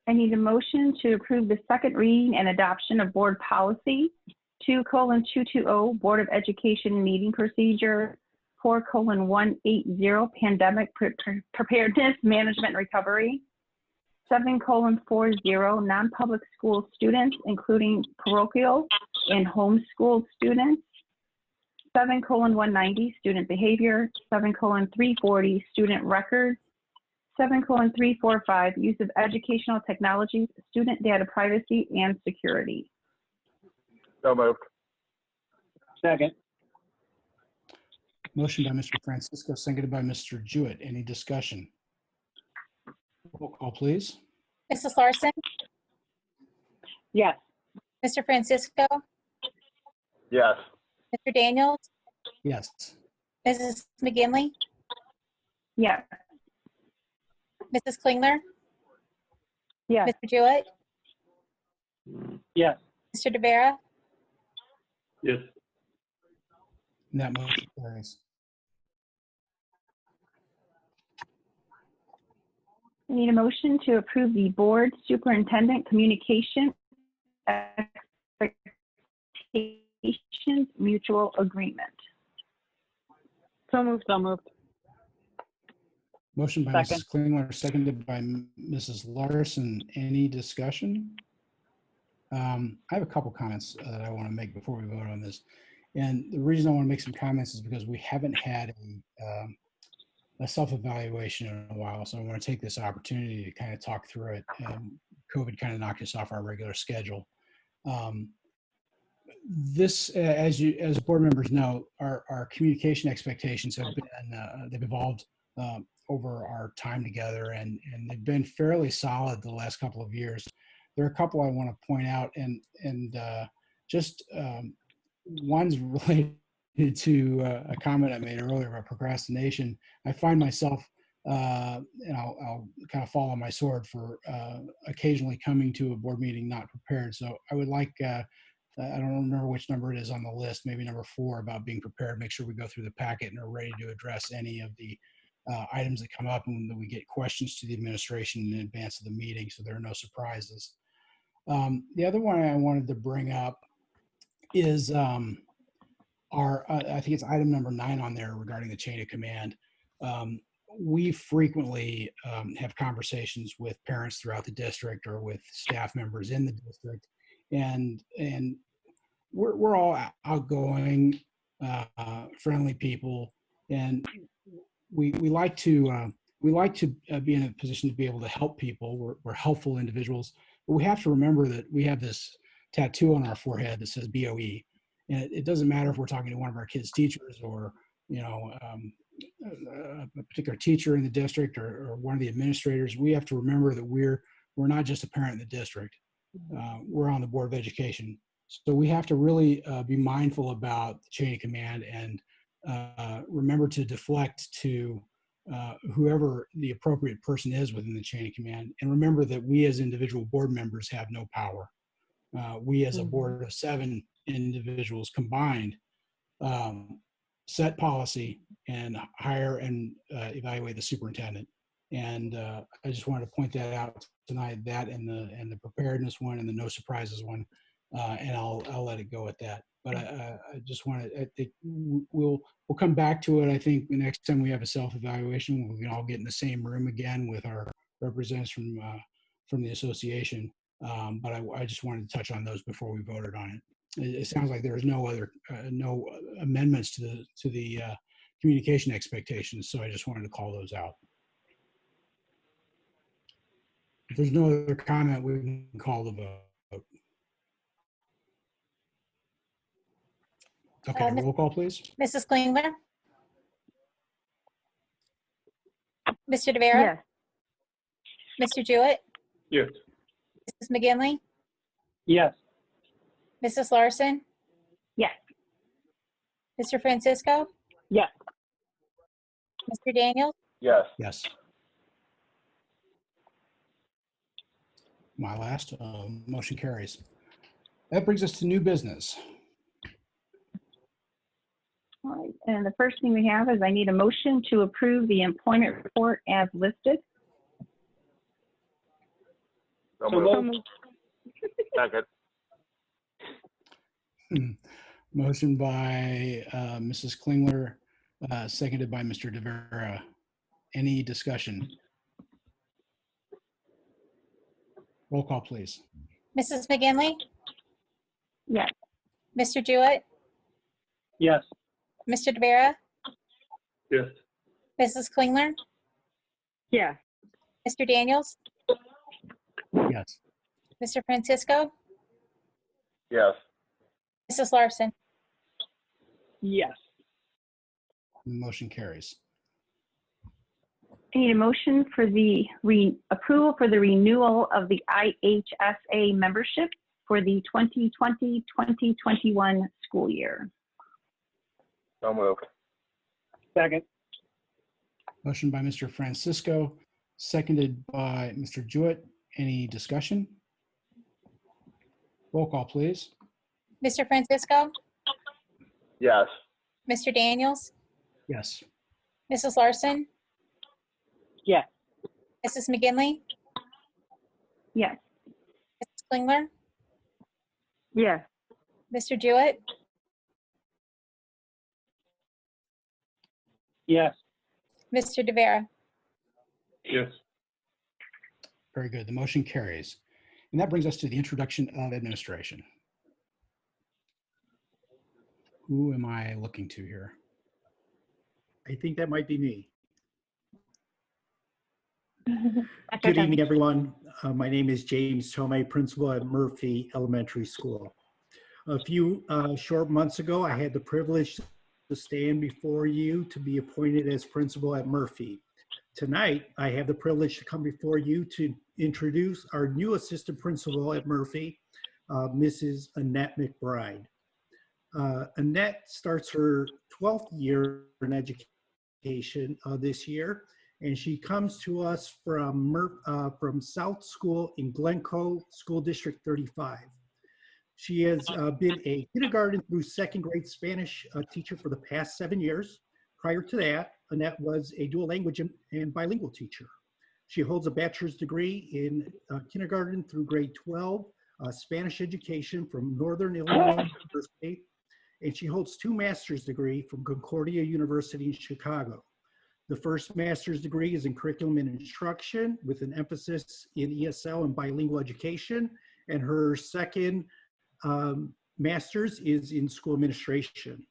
I need a motion to approve the second reading and adoption of board policy 2:220 Board of Education meeting procedure 4:180 pandemic preparedness management recovery 7:40 non-public school students, including parochial and homeschooled students 7:190 student behavior 7:340 student records 7:345 use of educational technologies, student data privacy and security. So moved. Second. Motion by Mr. Francisco, seconded by Mr. Jewett. Any discussion? Roll call, please. Mrs. Larson, Yes. Mr. Francisco, Yes. Mr. Daniels, Yes. Mrs. McGinley, Yes. Mrs. Klingler, Yes. Mr. Jewett, Yes. Mr. DeVera, Yes. And that motion carries. I need a motion to approve the board superintendent communication expectations mutual agreement. So moved. So moved. Motion by Second. Mrs. Klingler, seconded by Mrs. Larson. Any discussion? I have a couple comments that I want to make before we vote on this. And the reason I want to make some comments is because we haven't had a self-evaluation in a while. So I want to take this opportunity to kind of talk through it. COVID kind of knocked us off our regular schedule. This, as board members know, our communication expectations have been, they've evolved over our time together, and they've been fairly solid the last couple of years. There are a couple I want to point out, and just one's related to a comment I made earlier about procrastination. I find myself, and I'll kind of fall on my sword for occasionally coming to a board meeting not prepared. So I would like, I don't remember which number it is on the list, maybe number 4, about being prepared, make sure we go through the packet and are ready to address any of the items that come up, and that we get questions to the administration in advance of the meeting so there are no surprises. The other one I wanted to bring up is I think it's item number 9 on there regarding the chain of command. We frequently have conversations with parents throughout the district or with staff members in the district, and we're all outgoing, friendly people, and we like to be in a position to be able to help people. We're helpful individuals, but we have to remember that we have this tattoo on our forehead that says BOE. And it doesn't matter if we're talking to one of our kids' teachers or, a particular teacher in the district or one of the administrators. We have to remember that we're not just a parent in the district. We're on the Board of Education. So we have to really be mindful about the chain of command and remember to deflect to whoever the appropriate person is within the chain of command. And remember that we as individual board members have no power. We as a board of 7 individuals combined set policy and hire and evaluate the superintendent. And I just wanted to point that out tonight, that and the preparedness one and the no surprises one, and I'll let it go at that. But I just wanted, I think we'll come back to it. I think the next time we have a self-evaluation, we can all get in the same room again with our representatives from the association. But I just wanted to touch on those before we voted on it. It sounds like there's no other no amendments to the communication expectations, so I just wanted to call those out. If there's no other comment, we can call the vote. Okay, roll call, please. Mrs. Klingler, Mr. DeVera, Mr. Jewett, Yes. Mrs. McGinley, Yes. Mrs. Larson, Yes. Mr. Francisco, Yes. Mr. Daniels, Yes. Yes. My last motion carries. That brings us to new business. All right. And the first thing we have is I need a motion to approve the employment report as listed. So moved. Second. Motion by Mrs. Klingler, seconded by Mr. DeVera. Any discussion? Roll call, please. Mrs. McGinley, Yes. Mr. Jewett, Yes. Mr. DeVera, Yes. Mrs. Klingler, Yes. Mr. Daniels, Yes. Mr. Francisco, Yes. Mrs. Larson. Yes. Motion carries. I need a motion for the approval for the renewal of the IHSA membership for the 2020-2021 school year. So moved. Second. Motion by Mr. Francisco, seconded by Mr. Jewett. Any discussion? Roll call, please. Mr. Francisco, Yes. Mr. Daniels, Yes. Mrs. Larson, Yes. Mrs. McGinley, Yes. Mrs. Klingler, Yes. Mr. Jewett, Yes. Mr. DeVera. Yes. Very good. The motion carries. And that brings us to the introduction of administration. Who am I looking to here? I think that might be me. Dr. Good Tomei. evening, everyone. My name is James Tomei, principal at Murphy Elementary School. A few short months ago, I had the privilege to stand before you to be appointed as principal at Murphy. Tonight, I have the privilege to come before you to introduce our new assistant principal at Murphy, Mrs. Annette McBride. Annette starts her 12th year in education this year, and she comes to us from South School in Glencoe School District 35. She has been a kindergarten through second grade Spanish teacher for the past 7 years. Prior to that, Annette was a dual language and bilingual teacher. She holds a bachelor's degree in kindergarten through grade 12 Spanish education from Northern Illinois University, and she holds 2 master's degrees from Concordia University in Chicago. The first master's degree is in curriculum and instruction with an emphasis in ESL and bilingual education, and her second master's is in school administration.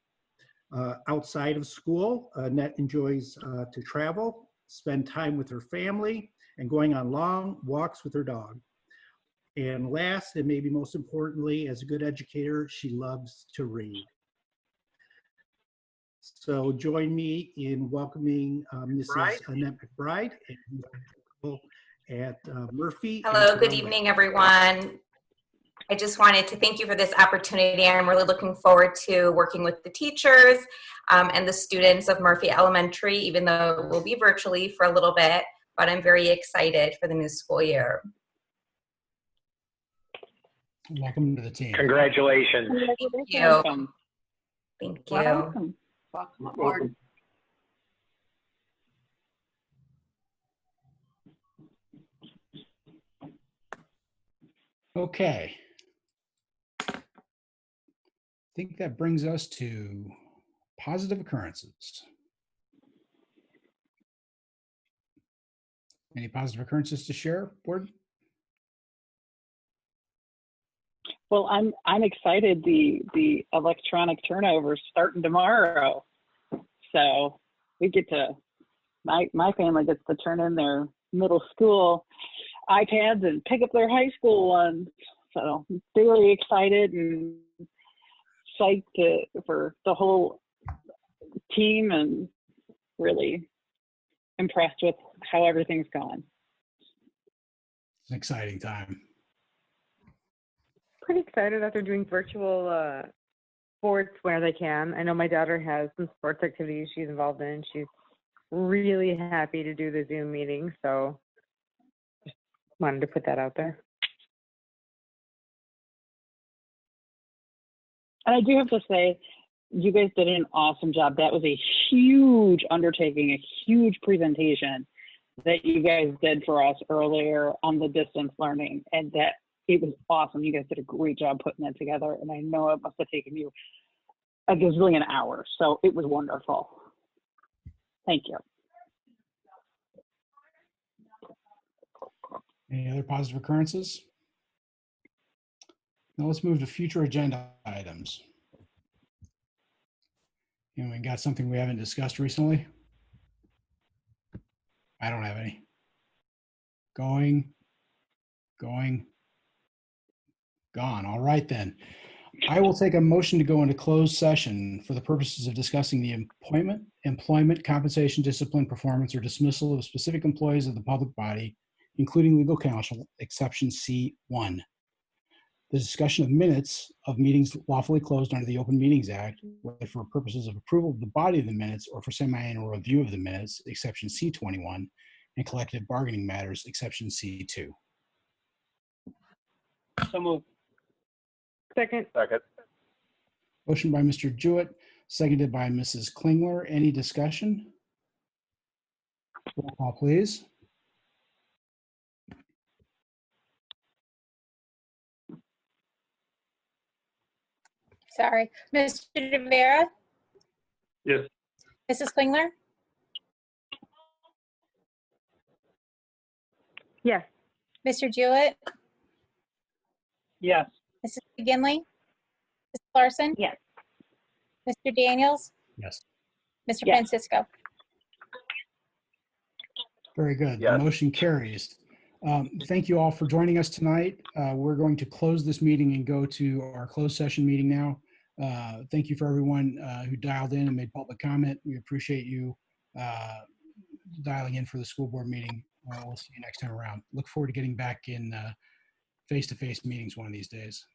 Outside of school, Annette enjoys to travel, spend time with her family, and going on long walks with her dog. And last, and maybe most importantly, as a good educator, she loves to read. So join me in welcoming Mrs. Annette McBride at Murphy. Hello, good evening, everyone. I just wanted to thank you for this opportunity. I'm really looking forward to working with the teachers and the students of Murphy Elementary, even though it will be virtually for a little bit, but I'm very excited for the new school year. Welcome to the team. Congratulations. Thank you. Welcome. Thank you. Welcome. Welcome aboard. Okay. I think that brings us to positive occurrences. Any positive occurrences to share, board? Well, I'm excited. The electronic turnover starting tomorrow, so we get to my family gets to turn in their middle school iPads and pick up their high school ones. So very excited and psyched for the whole team, and really impressed with how everything's going. It's an exciting time. Pretty excited after doing virtual sports where they can. I know my daughter has some sports activities she's involved in. She's really happy to do the Zoom meeting, so just wanted to put that out there. And I do have to say, you guys did an awesome job. That was a huge undertaking, a huge presentation that you guys did for us earlier on the distance learning, and that it was awesome. You guys did a great job putting that together, and I know it must have taken you a gazillion hours, so it was wonderful. Thank you. Any other positive occurrences? Now let's move to future agenda items. We got something we haven't discussed recently? I don't have any. Going, gone. All right then. I will take a motion to go into closed session for the purposes of discussing the appointment, employment, compensation, discipline, performance, or dismissal of specific employees of the public body, including legal counsel, exception C1. The discussion of minutes of meetings lawfully closed under the Open Meetings Act, whether for purposes of approval of the body of the minutes or for semi-annual review of the minutes, exception C21, and collective bargaining matters, exception C2. So moved. Second. Second. Motion by Mr. Jewett, seconded by Mrs. Klingler. Any discussion? Roll call, please. Sorry. Mr. Rivera, Yes. Mrs. Klingler, Yes. Mr. Jewett, Yes. Mrs. McGinley, Mrs. Larson, Yes. Mr. Daniels, Yes. Mr. Yes. Francisco. Very good. Yes. The motion carries. Thank you all for joining us tonight. We're going to close this meeting and go to our closed session meeting now. Thank you for everyone who dialed in and made public comment. We appreciate you dialing in for the school board meeting. We'll see you next time around. Look forward to getting back in face-to-face meetings one of these days.